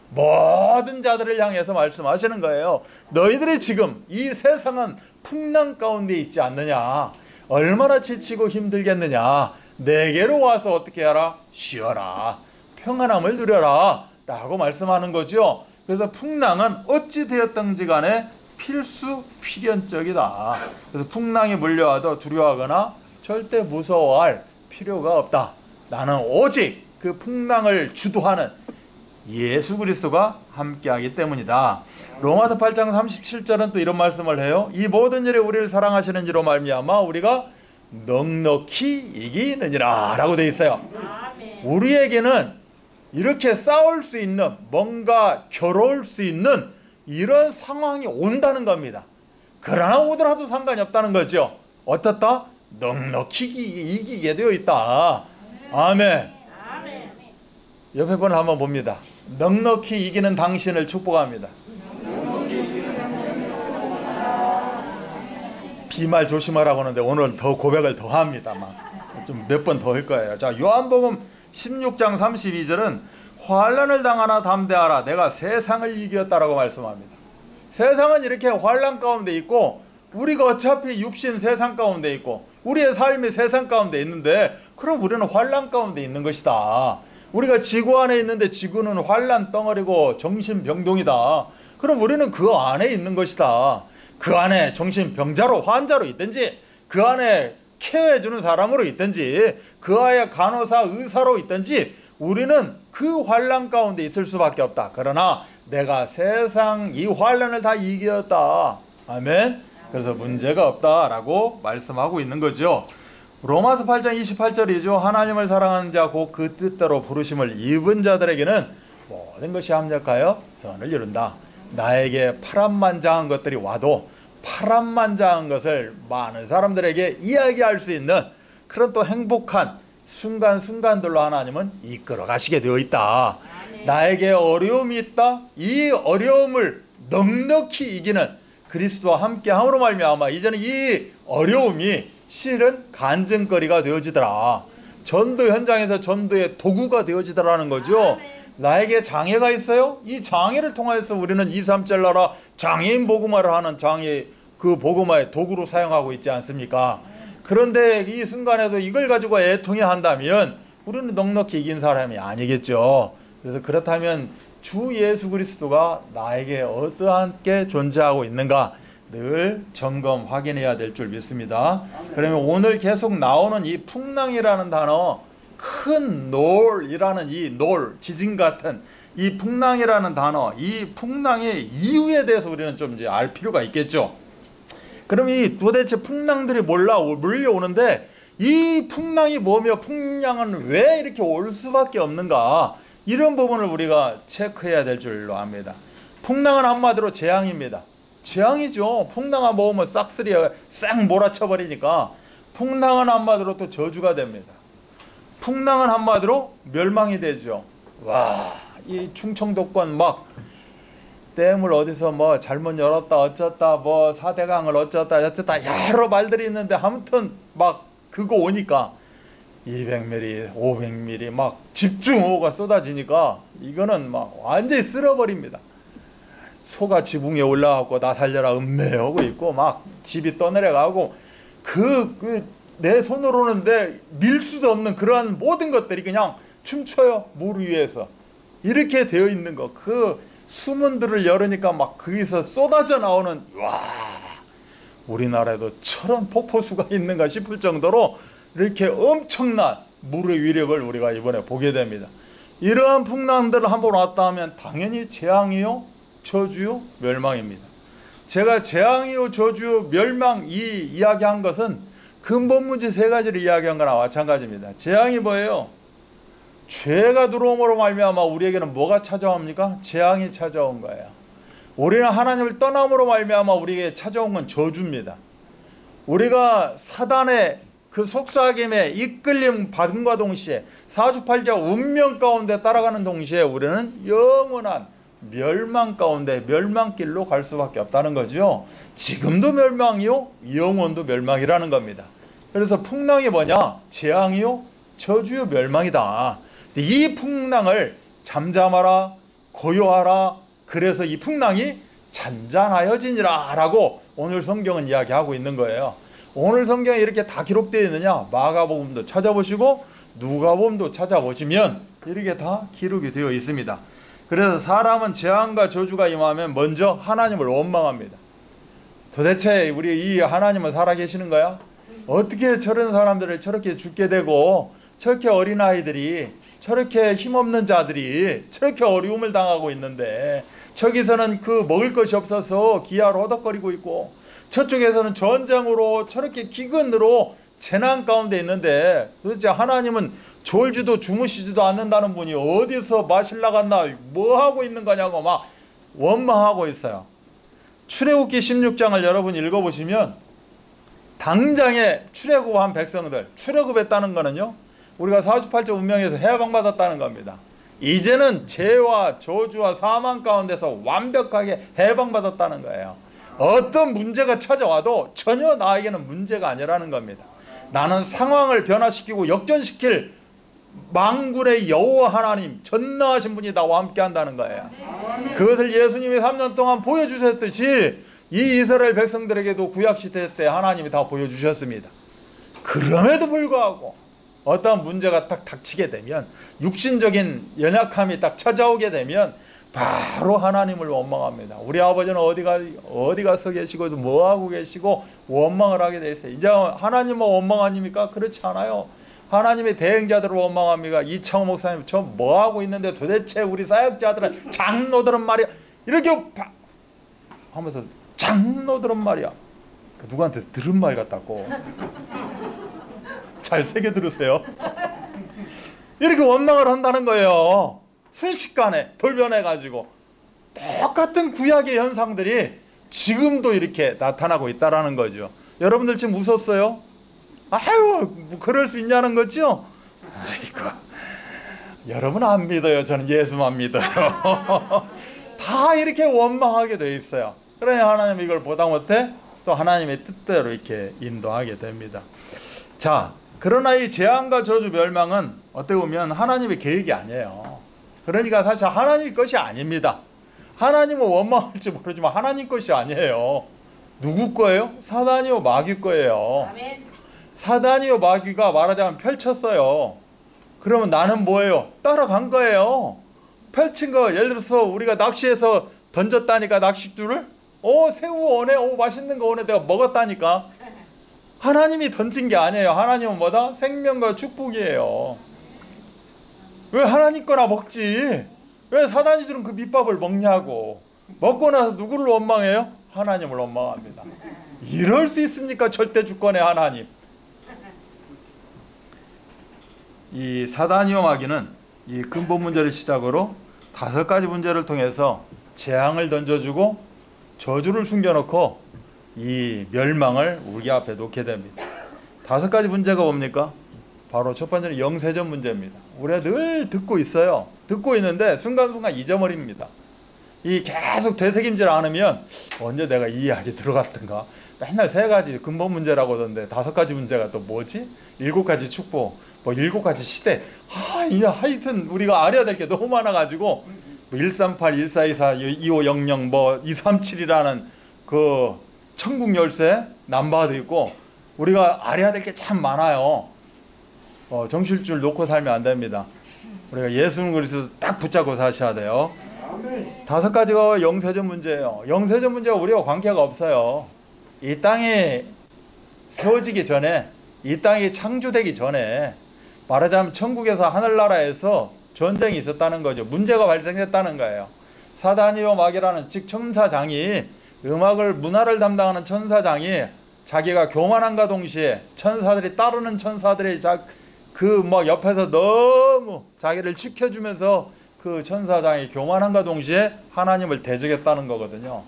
모든 자들을 향해서 말씀하시는 거예요. 너희들이 지금 이 세상은 풍랑 가운데 있지 않느냐? 얼마나 지치고 힘들겠느냐? 내게로 와서 어떻게 하라? 쉬어라. 평안함을 누려라. 라고 말씀하는 거죠. 그래서 풍랑은 어찌 되었든지 간에 필연적이다. 그래서 풍랑이 몰려와도 두려워하거나 절대 무서워할 필요가 없다. 나는 오직 그 풍랑을 주도하는 예수 그리스도가 함께하기 때문이다. 로마서 8장 37절은 또 이런 말씀을 해요. 이 모든 일에 우리를 사랑하시는 이로 말미암아 우리가 넉넉히 이기느니라 라고 되어 있어요. 우리에게는 이렇게 싸울 수 있는, 뭔가 겨뤄올 수 있는 이런 상황이 온다는 겁니다. 그러나 오더라도 상관이 없다는 거죠. 어떻다? 넉넉히 이기게 되어 있다. 아멘. 옆에 분을 한번 봅니다. 넉넉히 이기는 당신을 축복합니다. 비말 조심하라고 하는데 오늘 더 고백을 더 합니다. 좀 몇 번 더 할 거예요. 자, 요한복음 16장 32절은 환난을 당하나 담대하라. 내가 세상을 이겼다라고 말씀합니다. 세상은 이렇게 환난 가운데 있고 우리가 어차피 육신 세상 가운데 있고 우리의 삶이 세상 가운데 있는데 그럼 우리는 환난 가운데 있는 것이다. 우리가 지구 안에 있는데 지구는 환난 덩어리고 정신병동이다. 그럼 우리는 그 안에 있는 것이다. 그 안에 정신병자로 환자로 있든지 그 안에 케어해주는 사람으로 있든지 그 안에 간호사 의사로 있든지 우리는 그 환난 가운데 있을 수밖에 없다. 그러나 내가 세상 이 환난을 다 이겼다. 아멘. 그래서 문제가 없다라고 말씀하고 있는 거죠. 로마서 8장 28절이죠. 하나님을 사랑하는 자 곧 그 뜻대로 부르심을 입은 자들에게는 모든 것이 합력하여 선을 이룬다. 나에게 파란만장한 것들이 와도 파란만장한 것을 많은 사람들에게 이야기할 수 있는 그런 또 행복한 순간순간들로 하나님은 이끌어 가시게 되어 있다. 나에게 어려움이 있다. 이 어려움을 넉넉히 이기는 그리스도와 함께함으로 말미암아 이제는 이 어려움이 실은 간증거리가 되어지더라. 전도 현장에서 전도의 도구가 되어지더라는 거죠. 나에게 장애가 있어요? 이 장애를 통해서 우리는 2, 3절 나라 장애인 복음화를 하는 장애 그 복음화의 도구로 사용하고 있지 않습니까? 그런데 이 순간에도 이걸 가지고 애통해 한다면 우리는 넉넉히 이긴 사람이 아니겠죠. 그래서 그렇다면 주 예수 그리스도가 나에게 어떠하게 존재하고 있는가 늘 점검 확인해야 될 줄 믿습니다. 그러면 오늘 계속 나오는 이 풍랑이라는 단어, 큰 놀이라는 이 놀, 지진 같은 이 풍랑이라는 단어, 이 풍랑의 이유에 대해서 우리는 좀 이제 알 필요가 있겠죠. 그럼 이 도대체 풍랑들이 몰려오는데 이 풍랑이 뭐며 풍랑은 왜 이렇게 올 수밖에 없는가? 이런 부분을 우리가 체크해야 될 줄로 압니다. 풍랑은 한마디로 재앙입니다. 재앙이죠. 풍랑아 모으면 싹쓸이에 싹 몰아쳐버리니까 풍랑은 한마디로 또 저주가 됩니다. 풍랑은 한마디로 멸망이 되죠. 와, 이 충청도권 막 댐을 어디서 뭐 잘못 열었다 어쩌다 뭐 사대강을 어쩌다 여러 말들이 있는데 아무튼 막 그거 오니까 200mm, 500mm 막 집중호우가 쏟아지니까 이거는 막 완전히 쓸어버립니다. 소가 지붕에 올라가고 나 살려라 음매하고 있고 막 집이 떠내려가고 그 내 손으로는 밀 수도 없는 그러한 모든 것들이 그냥 춤춰요. 물 위에서. 이렇게 되어 있는 거. 그 수문들을 열으니까 막 거기서 쏟아져 나오는, 와, 우리나라에도 저런 폭포수가 있는가 싶을 정도로 이렇게 엄청난 물의 위력을 우리가 이번에 보게 됩니다. 이러한 풍랑들을 한번 왔다 하면 당연히 재앙이요, 저주요, 멸망입니다. 제가 재앙이요, 저주요, 멸망 이 이야기한 것은 근본 문제 3가지를 이야기한 거나 마찬가지입니다. 재앙이 뭐예요? 죄가 들어옴으로 말미암아 우리에게는 뭐가 찾아옵니까? 재앙이 찾아온 거예요. 우리는 하나님을 떠남으로 말미암아 우리에게 찾아온 건 저주입니다. 우리가 사단의 그 속삭임에 이끌림 받음과 동시에 사주팔자 운명 가운데 따라가는 동시에 우리는 영원한 멸망 가운데 멸망길로 갈 수밖에 없다는 거죠. 지금도 멸망이요, 영원도 멸망이라는 겁니다. 그래서 풍랑이 뭐냐? 재앙이요, 저주요, 멸망이다. 이 풍랑을 잠잠하라, 고요하라. 그래서 이 풍랑이 잔잔하여지니라 라고 오늘 성경은 이야기하고 있는 거예요. 오늘 성경에 이렇게 다 기록되어 있느냐? 마가복음도 찾아보시고 누가복음도 찾아보시면 이렇게 다 기록이 되어 있습니다. 그래서 사람은 재앙과 저주가 임하면 먼저 하나님을 원망합니다. 도대체 우리 이 하나님은 살아계시는 거야? 어떻게 저런 사람들을 저렇게 죽게 되고 저렇게 어린아이들이 저렇게 힘없는 자들이 저렇게 어려움을 당하고 있는데 저기서는 그 먹을 것이 없어서 기아로 허덕거리고 있고 저쪽에서는 전쟁으로 저렇게 기근으로 재난 가운데 있는데 도대체 하나님은 졸지도 주무시지도 않는다는 분이 어디서 마실 나갔나 뭐 하고 있는 거냐고 막 원망하고 있어요. 출애굽기 16장을 여러분 읽어보시면 당장에 출애굽한 백성들, 출애굽했다는 거는요 우리가 사주팔자 운명에서 해방받았다는 겁니다. 이제는 죄와 저주와 사망 가운데서 완벽하게 해방받았다는 거예요. 어떤 문제가 찾아와도 전혀 나에게는 문제가 아니라는 겁니다. 나는 상황을 변화시키고 역전시킬 만군의 여호와 하나님, 전능하신 분이 나와 함께 한다는 거예요. 그것을 예수님이 3년 동안 보여주셨듯이 이 이스라엘 백성들에게도 구약시대 때 하나님이 다 보여주셨습니다. 그럼에도 불구하고 어떤 문제가 딱 닥치게 되면, 육신적인 연약함이 딱 찾아오게 되면 바로 하나님을 원망합니다. 우리 아버지는 어디 가서 계시고 뭐 하고 계시고 원망을 하게 돼 있어요. 이제 하나님만 원망하십니까? 그렇지 않아요. 하나님의 대행자들을 원망합니다. 이창호 목사님 저 뭐 하고 있는데 도대체 우리 사역자들은 장로들은 말이야 이렇게 하면서 장로들은 말이야 누구한테 들은 말 같다고 잘 새겨 들으세요. 이렇게 원망을 한다는 거예요. 순식간에 돌변해가지고 똑같은 구약의 현상들이 지금도 이렇게 나타나고 있다는 거죠. 여러분들 지금 웃었어요? 아유 뭐 그럴 수 있냐는 거죠. 아이고 여러분 안 믿어요. 저는 예수만 믿어요. 다 이렇게 원망하게 돼 있어요. 그러니 하나님 이걸 보다 못해 또 하나님의 뜻대로 이렇게 인도하게 됩니다. 자, 그러나 이 재앙과 저주 멸망은 어떻게 보면 하나님의 계획이 아니에요. 그러니까 사실 하나님 것이 아닙니다. 하나님은 원망할지 모르지만 하나님 것이 아니에요. 누구 거예요? 사단이요 마귀 거예요. 아멘. 사단이요 마귀가 말하자면 펼쳤어요. 그러면 나는 뭐예요? 따라간 거예요. 펼친 거 예를 들어서 우리가 낚시해서 던졌다니까 낚싯줄을 새우 오네 맛있는 거 오네 내가 먹었다니까. 하나님이 던진 게 아니에요. 하나님은 뭐다? 생명과 축복이에요. 왜 하나님 거나 먹지? 왜 사단이 주는 그 밑밥을 먹냐고. 먹고 나서 누구를 원망해요? 하나님을 원망합니다. 이럴 수 있습니까? 절대 주권의 하나님. 이 사단이요 마귀는 이 근본 문제를 시작으로 5가지 문제를 통해서 재앙을 던져주고 저주를 숨겨놓고 이 멸망을 우리 앞에 놓게 됩니다. 5가지 문제가 뭡니까? 바로 첫 번째는 영세전 문제입니다. 우리가 늘 듣고 있어요. 듣고 있는데 순간순간 잊어버립니다. 이 계속 되새김질 않으면 언제 내가 이 이야기 들어갔던가. 맨날 3가지 근본 문제라고 하던데 5가지 문제가 또 뭐지? 7가지 축복, 뭐 7가지 시대. 하여튼 우리가 알아야 될 게 너무 많아가지고 138, 1424, 2500, 뭐 237이라는 그 천국 열쇠 남바도 있고 우리가 알아야 될 게 참 많아요. 정신줄 놓고 살면 안 됩니다. 우리가 예수 그리스도 딱 붙잡고 사셔야 돼요. 5가지가 영세전 문제예요. 영세전 문제가 우리와 관계가 없어요. 이 땅이 세워지기 전에, 이 땅이 창조되기 전에, 말하자면 천국에서 하늘나라에서 전쟁이 있었다는 거죠. 문제가 발생했다는 거예요. 사단이요 마귀라는 즉 천사장이, 음악을 문화를 담당하는 천사장이 자기가 교만함과 동시에 천사들이 따르는 천사들이 옆에서 너무 자기를 지켜주면서 그 천사장이 교만함과 동시에 하나님을 대적했다는 거거든요.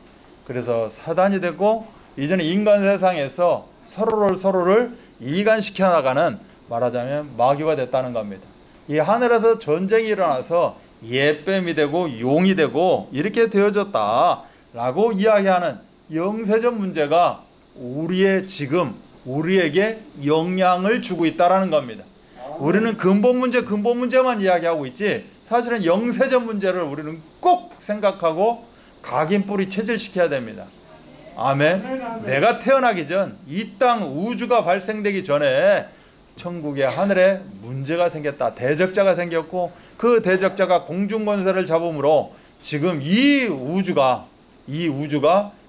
그래서 사단이 됐고, 이제는 인간 세상에서 서로를 이간시켜 나가는, 말하자면 마귀가 됐다는 겁니다. 이 하늘에서 전쟁이 일어나서 예뱀이 되고 용이 되고 이렇게 되어졌다라고 이야기하는 영세전 문제가 우리에게 영향을 주고 있다라는 겁니다. 우리는 근본 문제만 이야기하고 있지, 사실은 영세전 문제를 우리는 꼭 생각하고 각인뿌리 체질시켜야 됩니다. 아멘. 내가 태어나기 전, 이 땅 우주가 발생되기 전에 천국의 하늘에 문제가 생겼다. 대적자가 생겼고, 그 대적자가 공중권세를 잡음으로 지금 이 우주가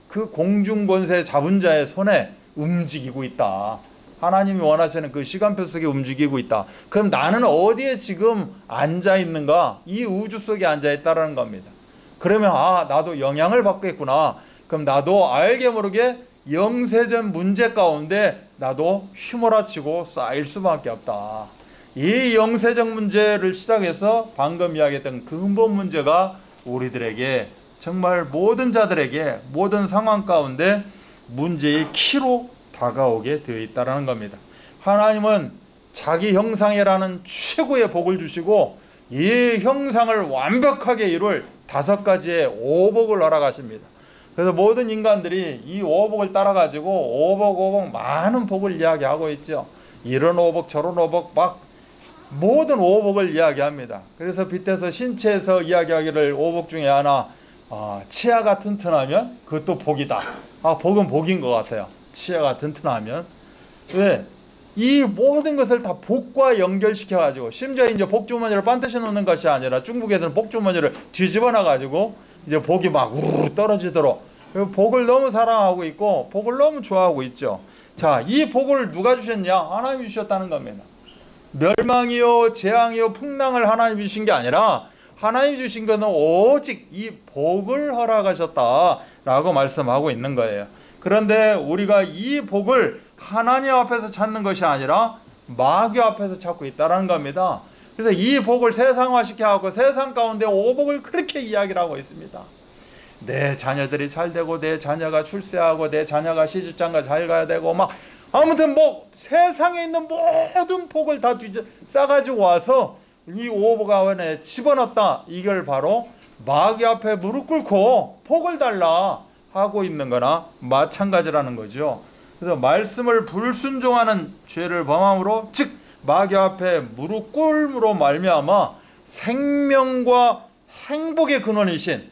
그 공중권세 잡은 자의 손에 움직이고 있다. 하나님이 원하시는 그 시간표 속에 움직이고 있다. 그럼 나는 어디에 지금 앉아 있는가? 이 우주 속에 앉아 있다라는 겁니다. 그러면 나도 영향을 받겠구나. 그럼 나도 알게 모르게 영세전 문제 가운데 나도 휘몰아치고 쌓일 수밖에 없다. 이 영세적 문제를 시작해서 방금 이야기했던 근본 문제가 우리들에게, 정말 모든 자들에게 모든 상황 가운데 문제의 키로 다가오게 되어 있다는 겁니다. 하나님은 자기 형상이라는 최고의 복을 주시고, 이 형상을 완벽하게 이룰 5가지의 오복을 허락하십니다. 그래서 모든 인간들이 이 오복을 따라가지고 오복 많은 복을 이야기하고 있죠. 이런 오복 저런 오복 막 모든 오복을 이야기합니다. 그래서 빗대서 신체에서 이야기하기를 오복 중에 하나, 치아가 튼튼하면 그것도 복이다. 복은 복인 것 같아요. 치아가 튼튼하면. 왜? 이 모든 것을 다 복과 연결시켜 가지고, 심지어 이제 복주머니를 반드시 놓는 것이 아니라 중국에서는 복주머니를 뒤집어 놔 가지고 이제 복이 막 우르르 떨어지도록, 복을 너무 사랑하고 있고 복을 너무 좋아하고 있죠. 자, 이 복을 누가 주셨냐? 하나님이 주셨다는 겁니다. 멸망이요 재앙이요 풍랑을 하나님이 주신 게 아니라, 하나님이 주신 것은 오직 이 복을 허락하셨다라고 말씀하고 있는 거예요. 그런데 우리가 이 복을 하나님 앞에서 찾는 것이 아니라 마귀 앞에서 찾고 있다는 겁니다. 그래서 이 복을 세상화시켜갖고 세상 가운데 오복을 그렇게 이야기를 하고 있습니다. 내 자녀들이 잘 되고, 내 자녀가 출세하고, 내 자녀가 시집장가 잘 가야 되고, 막 아무튼 세상에 있는 모든 복을 다 싸가지고 와서 이 오복 안에 집어넣었다. 이걸 바로 마귀 앞에 무릎 꿇고 복을 달라 하고 있는 거나 마찬가지라는 거죠. 그래서 말씀을 불순종하는 죄를 범함으로, 즉 마귀 앞에 무릎 꿇음으로 말미암아 생명과 행복의 근원이신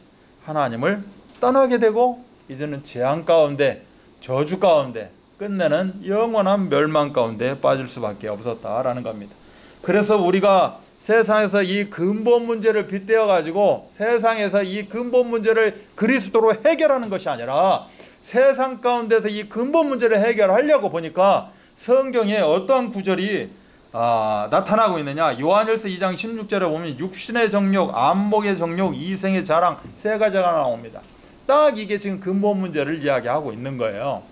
하나님을 떠나게 되고, 이제는 재앙 가운데, 저주 가운데, 끝내는 영원한 멸망 가운데 빠질 수밖에 없었다라는 겁니다. 그래서 우리가 세상에서 이 근본 문제를 빗대어 가지고 세상에서 이 근본 문제를 그리스도로 해결하는 것이 아니라, 세상 가운데서 이 근본 문제를 해결하려고 보니까 성경에 어떠한 구절이 나타나고 있느냐. 요한일서 2장 16절에 보면 육신의 정욕, 안목의 정욕, 이생의 자랑 3가지가 나옵니다. 딱 이게 지금 근본 문제를 이야기하고 있는 거예요.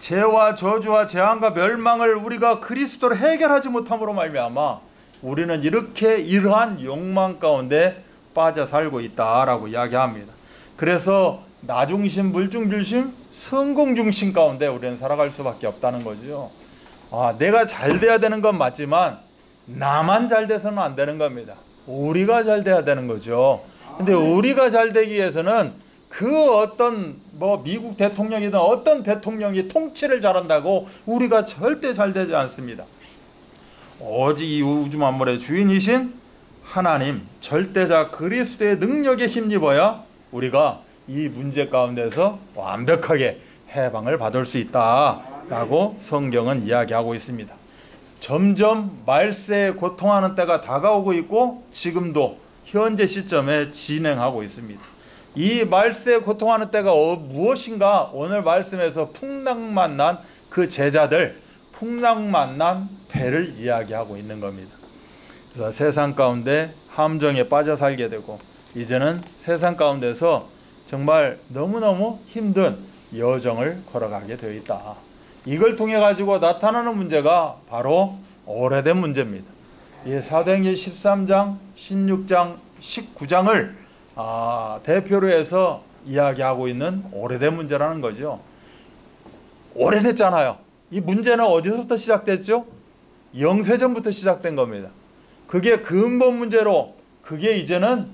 죄와 저주와 재앙과 멸망을 우리가 그리스도로 해결하지 못함으로 말미암아 우리는 이러한 욕망 가운데 빠져 살고 있다라고 이야기합니다. 그래서 나중심, 물중중심, 성공중심 가운데 우리는 살아갈 수밖에 없다는 거죠. 내가 잘 돼야 되는 건 맞지만 나만 잘 돼서는 안 되는 겁니다. 우리가 잘 돼야 되는 거죠. 근데 우리가 잘 되기 위해서는 그 어떤 미국 대통령이든 어떤 대통령이 통치를 잘한다고 우리가 절대 잘 되지 않습니다. 오직 이 우주 만물의 주인이신 하나님 절대자 그리스도의 능력에 힘입어야 우리가 이 문제 가운데서 완벽하게 해방을 받을 수 있다. 라고 성경은 이야기하고 있습니다. 점점 말세에 고통하는 때가 다가오고 있고 지금도 현재 시점에 진행하고 있습니다. 이 말세에 고통하는 때가 무엇인가? 오늘 말씀에서 풍랑만 난 그 제자들, 풍랑만 난 배를 이야기하고 있는 겁니다. 그래서 세상 가운데 함정에 빠져 살게 되고 이제는 세상 가운데서 정말 너무너무 힘든 여정을 걸어가게 되어 있다. 이걸 통해 가지고 나타나는 문제가 바로 오래된 문제입니다. 이 사도행전 13장, 16장, 19장을 대표로 해서 이야기하고 있는 오래된 문제라는 거죠. 오래됐잖아요. 이 문제는 어디서부터 시작됐죠? 영세전부터 시작된 겁니다. 그게 근본 문제로, 그게 이제는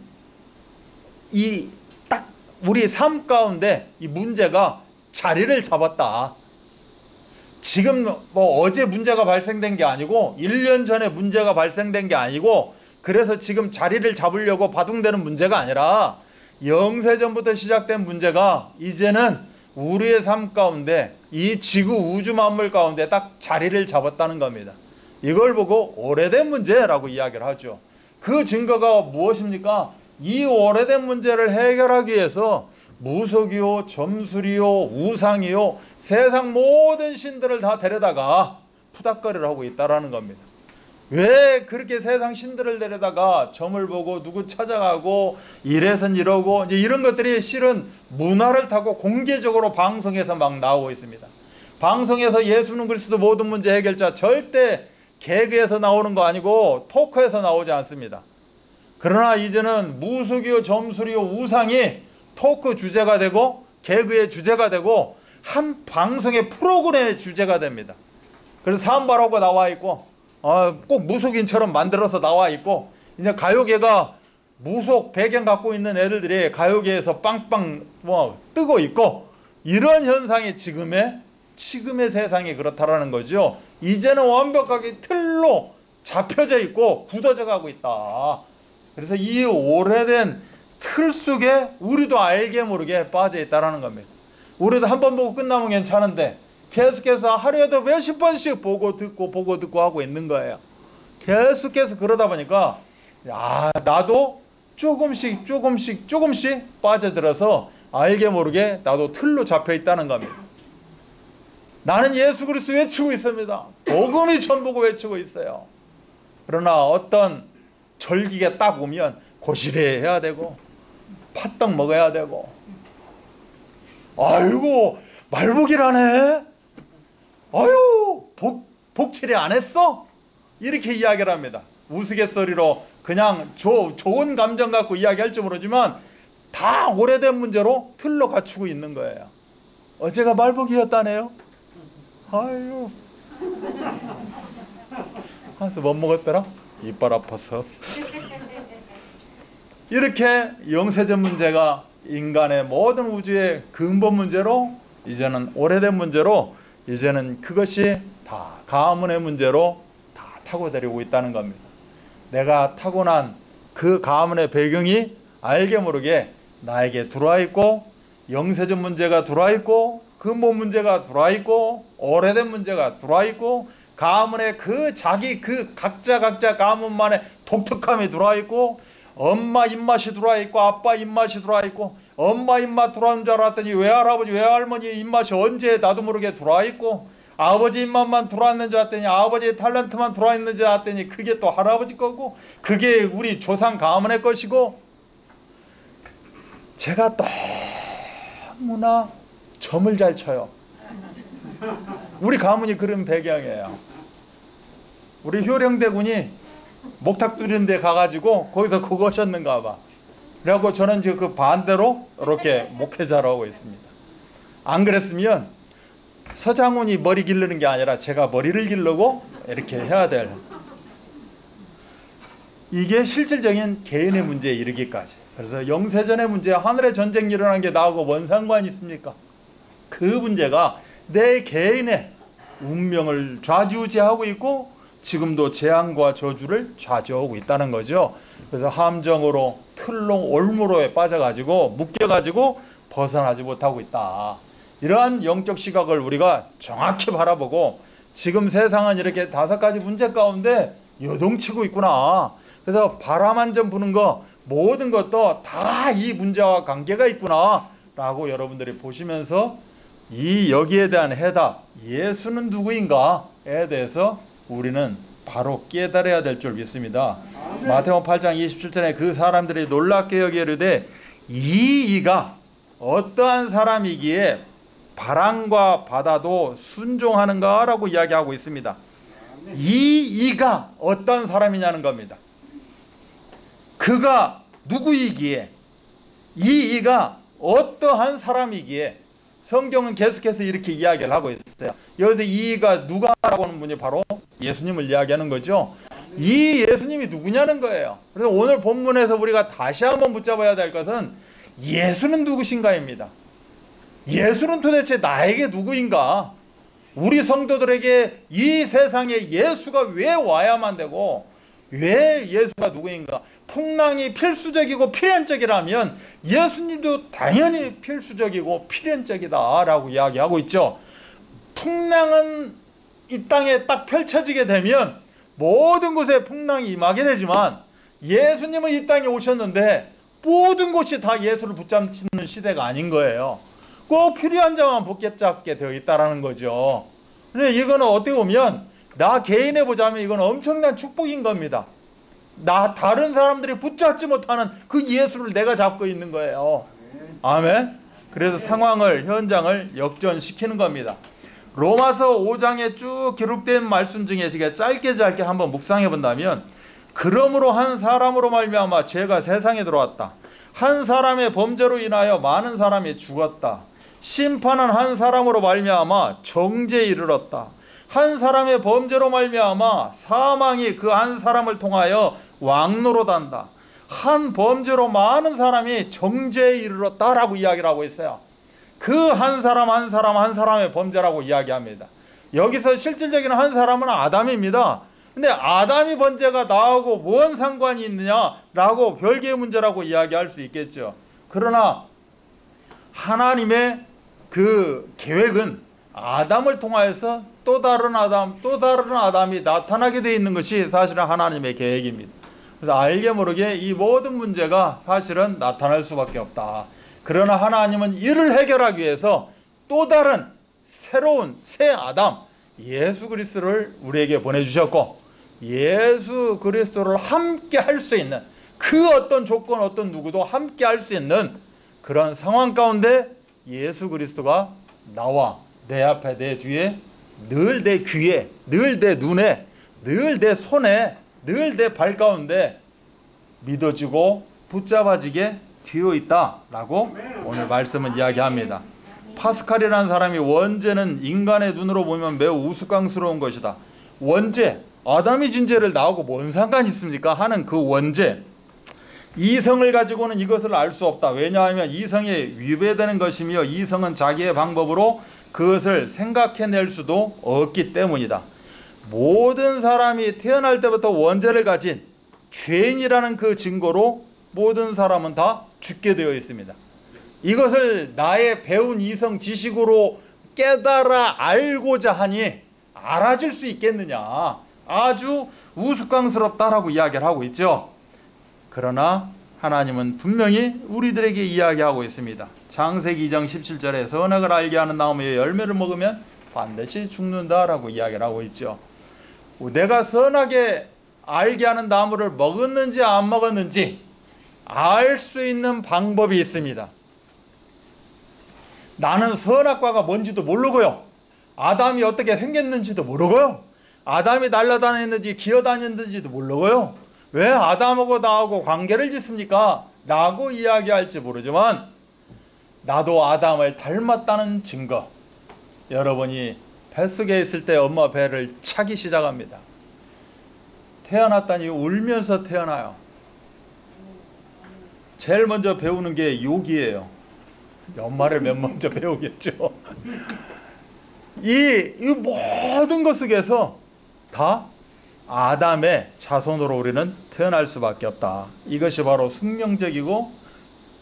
이 딱 우리 삶 가운데 이 문제가 자리를 잡았다. 지금 뭐 어제 문제가 발생된 게 아니고 1년 전에 문제가 발생된 게 아니고 그래서 지금 자리를 잡으려고 바둥대는 문제가 아니라 영세전부터 시작된 문제가 이제는 우리의 삶 가운데 이 지구 우주 만물 가운데 딱 자리를 잡았다는 겁니다. 이걸 보고 오래된 문제라고 이야기를 하죠. 그 증거가 무엇입니까? 이 오래된 문제를 해결하기 위해서 무속이요, 점술이요, 우상이요, 세상 모든 신들을 다 데려다가 푸닥거리를 하고 있다라는 겁니다. 왜 그렇게 세상 신들을 데려다가 점을 보고 누구 찾아가고 이래선 이러고 이제 이런 것들이 실은 문화를 타고 공개적으로 방송에서 막 나오고 있습니다. 방송에서 예수는 그리스도 모든 문제 해결자 절대 개그에서 나오는 거 아니고 토크에서 나오지 않습니다. 그러나 이제는 무속이요, 점술이요, 우상이 토크 주제가 되고 개그의 주제가 되고 한 방송의 프로그램의 주제가 됩니다. 그래서 산발하고 나와 있고 꼭 무속인처럼 만들어서 나와 있고 이제 가요계가 무속 배경 갖고 있는 애들이 가요계에서 빵빵 뜨고 있고 이런 현상이 지금의 세상이 그렇다라는 거죠. 이제는 완벽하게 틀로 잡혀져 있고 굳어져 가고 있다. 그래서 이 오래된 틀 속에 우리도 알게 모르게 빠져 있다라는 겁니다. 우리도 한 번 보고 끝나면 괜찮은데 계속해서 하루에도 몇십 번씩 보고 듣고 하고 있는 거예요. 계속해서 그러다 보니까 나도 조금씩 빠져들어서 알게 모르게 나도 틀로 잡혀 있다는 겁니다. 나는 예수 그리스도 외치고 있습니다. 복음이 전부고 외치고 있어요. 그러나 어떤 절기가 딱 오면 고시래 해야 되고 팥떡 먹어야 되고 아이고 말복이라네. 아유 복칠이 안 했어? 이렇게 이야기를 합니다. 우스갯소리로 그냥 좋은 감정 갖고 이야기할 줄 모르지만 다 오래된 문제로 틀로 갖추고 있는 거예요. 어제가 말복이었다네요. 아유 그래서 못 먹었더라? 이빨 아파서. 이렇게 영세전 문제가 인간의 모든 우주의 근본 문제로 이제는 오래된 문제로 이제는 그것이 다 가문의 문제로 다 타고다니고 있다는 겁니다. 내가 타고난 그 가문의 배경이 알게 모르게 나에게 들어와 있고 영세전 문제가 들어와 있고 근본 문제가 들어와 있고 오래된 문제가 들어와 있고 가문의 그 각자 가문만의 독특함이 들어와 있고 엄마 입맛이 들어와 있고 아빠 입맛이 들어와 있고 엄마 입맛 들어온 줄 알았더니 외할아버지 외할머니 입맛이 언제 나도 모르게 들어와 있고 아버지 입맛만 들어왔는 줄 알았더니 아버지의 탤런트만 들어와 있는 줄 알았더니 그게 또 할아버지 거고 그게 우리 조상 가문의 것이고 제가 너무나 점을 잘 쳐요. 우리 가문이 그런 배경이에요. 우리 효령대군이 목탁 두리는 데 가가지고 거기서 그거 하셨는가 봐. 그래갖고 저는 지금 그 반대로 이렇게 목회자로 하고 있습니다. 안 그랬으면 서장훈이 머리 기르는 게 아니라 제가 머리를 기르고 이렇게 해야 될 이게 실질적인 개인의 문제에 이르기까지. 그래서 영세전의 문제 하늘의 전쟁 일어난 게 나하고 뭔 상관이 있습니까? 그 문제가 내 개인의 운명을 좌지우지하고 있고 지금도 재앙과 저주를 좌지하고 있다는 거죠. 그래서 함정으로 틀로 올무로에 빠져가지고 묶여가지고 벗어나지 못하고 있다. 이러한 영적 시각을 우리가 정확히 바라보고 지금 세상은 이렇게 5가지 문제 가운데 요동치고 있구나. 그래서 바람 한 점 부는 거 모든 것도 다 이 문제와 관계가 있구나 라고 여러분들이 보시면서 이 여기에 대한 해답, 예수는 누구인가에 대해서 우리는 바로 깨달아야 될 줄 믿습니다. 마태복음 8장 27절에 그 사람들이 놀랍게 여기르되 이가 어떠한 사람이기에 바람과 바다도 순종하는가 라고 이야기하고 있습니다. 이가 어떤 사람이냐는 겁니다. 그가 누구이기에, 이가 어떠한 사람이기에 성경은 계속해서 이렇게 이야기를 하고 있어요. 여기서 이가 누가라고 하는 분이 바로 예수님을 이야기하는 거죠. 이 예수님이 누구냐는 거예요. 그래서 오늘 본문에서 우리가 다시 한번 붙잡아야 될 것은 예수는 누구신가입니다. 예수는 도대체 나에게 누구인가? 우리 성도들에게 이 세상에 예수가 왜 와야만 되고 왜 예수가 누구인가? 풍랑이 필수적이고 필연적이라면 예수님도 당연히 필수적이고 필연적이다 라고 이야기하고 있죠. 풍랑은 이 땅에 딱 펼쳐지게 되면 모든 곳에 풍랑이 임하게 되지만 예수님은 이 땅에 오셨는데 모든 곳이 다 예수를 붙잡는 시대가 아닌 거예요. 꼭 필요한 자만 붙잡게 되어 있다는 거죠. 근데 이거는 어떻게 보면 나 개인에 보자면 이건 엄청난 축복인 겁니다. 나 다른 사람들이 붙잡지 못하는 그 예수를 내가 잡고 있는 거예요. 아멘. 그래서 상황을, 현장을 역전시키는 겁니다. 로마서 5장에 쭉 기록된 말씀 중에 제가 짧게 한번 묵상해 본다면, 그러므로 한 사람으로 말미암아 죄가 세상에 들어왔다. 한 사람의 범죄로 인하여 많은 사람이 죽었다. 심판은 한 사람으로 말미암아 정죄에 이르렀다. 한 사람의 범죄로 말미암아 사망이 그 한 사람을 통하여 왕노릇한다. 한 범죄로 많은 사람이 정죄에 이르렀다라고 이야기를 하고 있어요. 그 한 사람 한 사람의 범죄라고 이야기합니다. 여기서 실질적인 한 사람은 아담입니다. 근데 아담이 범죄가 나하고 뭔 상관이 있느냐라고 별개의 문제라고 이야기할 수 있겠죠. 그러나 하나님의 그 계획은 아담을 통하여서 또 다른 아담이 나타나게 되어 있는 것이 사실은 하나님의 계획입니다. 그래서 알게 모르게 이 모든 문제가 사실은 나타날 수밖에 없다. 그러나 하나님은 이를 해결하기 위해서 또 다른 새로운 새 아담 예수 그리스도를 우리에게 보내주셨고, 예수 그리스도를 함께 할 수 있는, 그 어떤 조건 어떤 누구도 함께 할 수 있는 그런 상황 가운데 예수 그리스도가 나와 내 앞에 내 뒤에 늘 내 귀에 늘 내 눈에 늘 내 손에 늘 내 발 가운데 믿어지고 붙잡아지게 되어 있다라고 오늘 말씀은 이야기합니다. 파스칼이라는 사람이 원죄는 인간의 눈으로 보면 매우 우스꽝스러운 것이다. 원죄, 아담이 진 죄를 나하고 뭔 상관이 있습니까? 하는 그 원죄, 이성을 가지고는 이것을 알 수 없다. 왜냐하면 이성에 위배되는 것이며 이성은 자기의 방법으로 그것을 생각해낼 수도 없기 때문이다. 모든 사람이 태어날 때부터 원죄를 가진 죄인이라는 그 증거로 모든 사람은 다 죽게 되어 있습니다. 이것을 나의 배운 이성 지식으로 깨달아 알고자 하니 알아질 수 있겠느냐. 아주 우스꽝스럽다라고 이야기를 하고 있죠. 그러나 하나님은 분명히 우리들에게 이야기하고 있습니다. 창세기 2장 17절에 선악을 알게 하는 나무의 열매를 먹으면 반드시 죽는다라고 이야기를 하고 있죠. 내가 선하게 알게 하는 나무를 먹었는지 안 먹었는지 알 수 있는 방법이 있습니다. 나는 선악과가 뭔지도 모르고요, 아담이 어떻게 생겼는지도 모르고요, 아담이 날아다녔는지 기어다녔는지도 모르고요, 왜 아담하고 나하고 관계를 짓습니까? 라고 이야기할지 모르지만 나도 아담을 닮았다는 증거, 여러분이 뱃속에 있을 때 엄마 배를 차기 시작합니다. 태어났다니 울면서 태어나요. 제일 먼저 배우는 게 욕이에요. 엄마를 맨 먼저 배우겠죠. 이 모든 것 속에서 다 아담의 자손으로 우리는 태어날 수밖에 없다. 이것이 바로 숙명적이고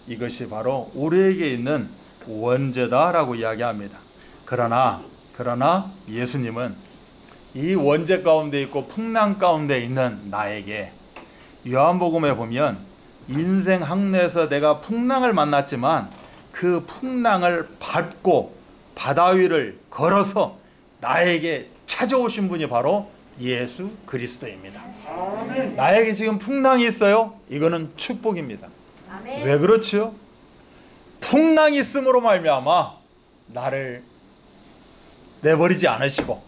이것이 바로 우리에게 있는 원죄다라고 이야기합니다. 그러나 예수님은 이 원죄 가운데 있고 풍랑 가운데 있는 나에게, 요한복음에 보면 인생 항로에서 내가 풍랑을 만났지만 그 풍랑을 밟고 바다 위를 걸어서 나에게 찾아오신 분이 바로 예수 그리스도입니다. 나에게 지금 풍랑이 있어요. 이거는 축복입니다. 왜 그렇지요? 풍랑이 있음으로 말미암아 나를 내버리지 않으시고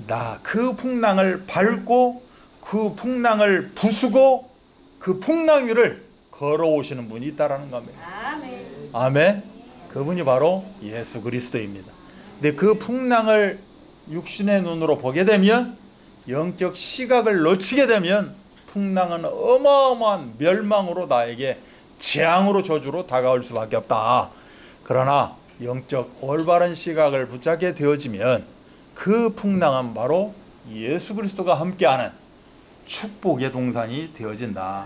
나 그 풍랑을 밟고 그 풍랑을 부수고 그 풍랑 위를 걸어오시는 분이 있다라는 겁니다. 아멘. 그분이 바로 예수 그리스도입니다. 근데 그 풍랑을 육신의 눈으로 보게 되면, 영적 시각을 놓치게 되면 풍랑은 어마어마한 멸망으로, 나에게 재앙으로, 저주로 다가올 수밖에 없다. 그러나 영적 올바른 시각을 붙잡게 되어지면 그 풍랑은 바로 예수 그리스도가 함께하는 축복의 동산이 되어진다.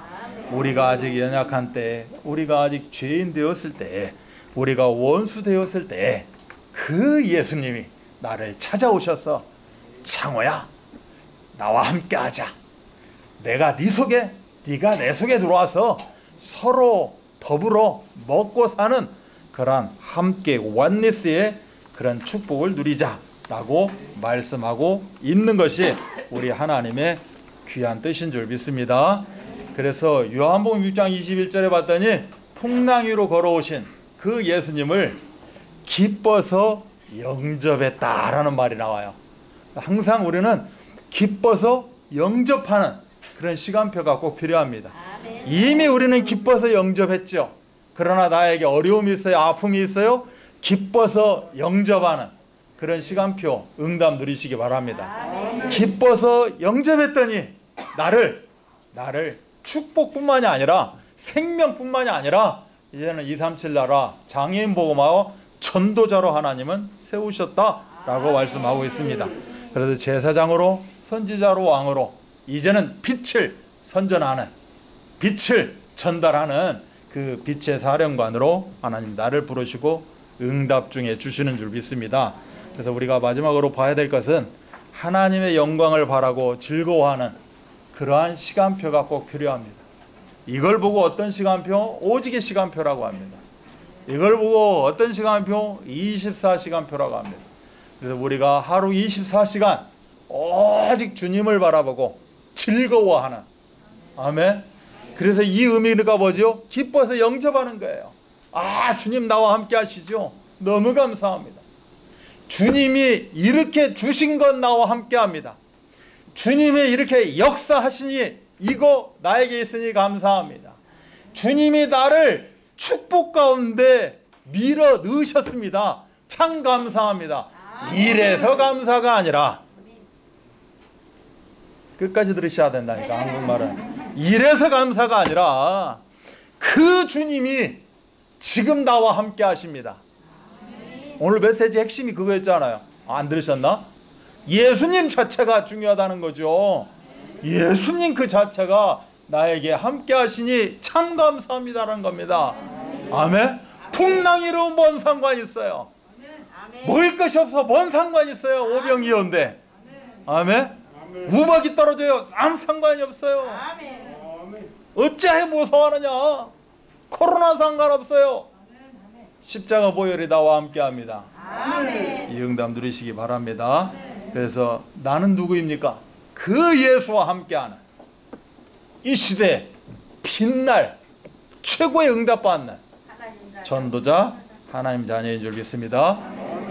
우리가 아직 연약한 때, 우리가 아직 죄인 되었을 때, 우리가 원수 되었을 때 그 예수님이 나를 찾아오셔서 창호야, 나와 함께하자. 내가 네 속에, 네가 내 속에 들어와서 서로 더불어 먹고 사는 그런 함께 원리스의 그런 축복을 누리자라고 말씀하고 있는 것이 우리 하나님의 귀한 뜻인 줄 믿습니다. 그래서 요한복음 6장 21절에 봤더니 풍랑 위로 걸어오신 그 예수님을 기뻐서 영접했다라는 말이 나와요. 항상 우리는 기뻐서 영접하는 그런 시간표가 꼭 필요합니다. 이미 우리는 기뻐서 영접했죠. 그러나 나에게 어려움이 있어요, 아픔이 있어요, 기뻐서 영접하는 그런 시간표 응답 누리시기 바랍니다. 기뻐서 영접했더니 나를 축복뿐만이 아니라 생명뿐만이 아니라 이제는 237 나라 장애인 복음화와 전도자로 하나님은 세우셨다라고 말씀하고 있습니다. 그래서 제사장으로, 선지자로, 왕으로 이제는 빛을 선전하는, 빛을 전달하는 그 빛의 사령관으로 하나님 나를 부르시고 응답 중에 주시는 줄 믿습니다. 그래서 우리가 마지막으로 봐야 될 것은 하나님의 영광을 바라고 즐거워하는 그러한 시간표가 꼭 필요합니다. 이걸 보고 어떤 시간표? 오직의 시간표라고 합니다. 이걸 보고 어떤 시간표? 24시간표라고 합니다. 그래서 우리가 하루 24시간 오직 주님을 바라보고 즐거워하는, 아멘. 그래서 이 의미가 뭐죠? 기뻐서 영접하는 거예요. 아, 주님 나와 함께 하시죠. 너무 감사합니다. 주님이 이렇게 주신 건 나와 함께 합니다. 주님이 이렇게 역사하시니 이거 나에게 있으니 감사합니다. 주님이 나를 축복 가운데 밀어 넣으셨습니다. 참 감사합니다. 이래서 감사가 아니라, 끝까지 들으셔야 된다니까, 한국말은. 이래서 감사가 아니라 그 주님이 지금 나와 함께 하십니다. 오늘 메시지 핵심이 그거였잖아요. 안 들으셨나? 예수님 자체가 중요하다는 거죠. 예수님 그 자체가 나에게 함께 하시니 참 감사합니다라는 겁니다. 아멘. 풍랑이로 뭔 상관이 있어요? 먹을 것이 없어 뭔 상관이 있어요? 오병이어인데. 아멘. 우박이 떨어져요. 아무 상관이 없어요. 어찌해 무서워하느냐? 코로나 상관없어요. 십자가 보혈이 나와 함께합니다. 이 응답 누리시기 바랍니다. 그래서 나는 누구입니까? 그 예수와 함께하는 이 시대에 빛날 최고의 응답받는 전도자, 하나님 자녀인 줄 믿습니다.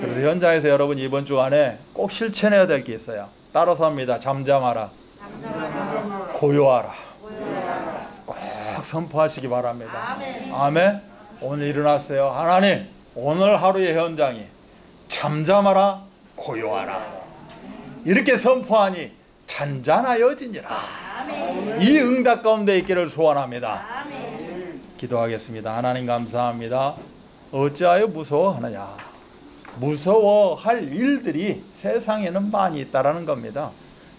그래서 현장에서 여러분 이번 주 안에 꼭 실천해야 될 게 있어요. 따라서 합니다. 잠잠하라, 고요하라. 꼭 선포하시기 바랍니다. 아멘. 오늘 일어났어요. 하나님, 오늘 하루의 현장이 잠잠하라, 고요하라. 이렇게 선포하니 잔잔하여지니라. 이 응답 가운데 있기를 소원합니다. 기도하겠습니다. 하나님 감사합니다. 어찌하여 무서워하느냐? 무서워할 일들이 세상에는 많이 있다라는 겁니다.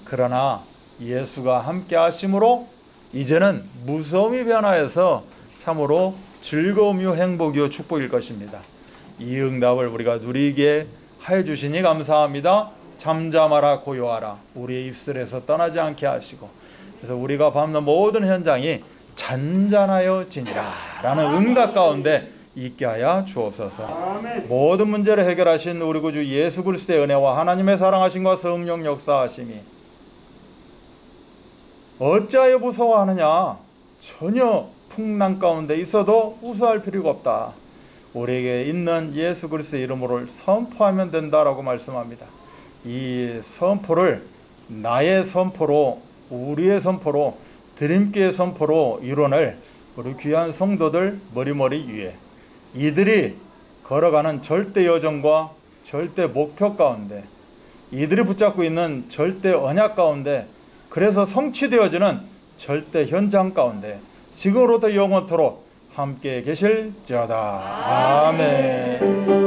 그러나 예수가 함께 하심으로 이제는 무서움이 변화해서 참으로 즐거움이요 행복이요 축복일 것입니다. 이 응답을 우리가 누리게 하여 주시니 감사합니다. 잠잠하라 고요하라 우리의 입술에서 떠나지 않게 하시고, 그래서 우리가 밟는 모든 현장이 잔잔하여 지니라 라는 응답 가운데 있게 하여 주옵소서. 모든 문제를 해결하신 우리 구주 예수 그리스도의 은혜와 하나님의 사랑하심과 성령 역사하심이 어찌하여 무서워하느냐, 전혀 풍랑 가운데 있어도 우수할 필요가 없다. 우리에게 있는 예수 그리스도의 이름으로 선포하면 된다라고 말씀합니다. 이 선포를 나의 선포로, 우리의 선포로, 드림교의 선포로 이뤄낼 우리 귀한 성도들 머리머리 위에, 이들이 걸어가는 절대 여정과 절대 목표 가운데, 이들이 붙잡고 있는 절대 언약 가운데, 그래서 성취되어지는 절대 현장 가운데 지금으로부터 영원토록 함께 계실지어다. 아멘.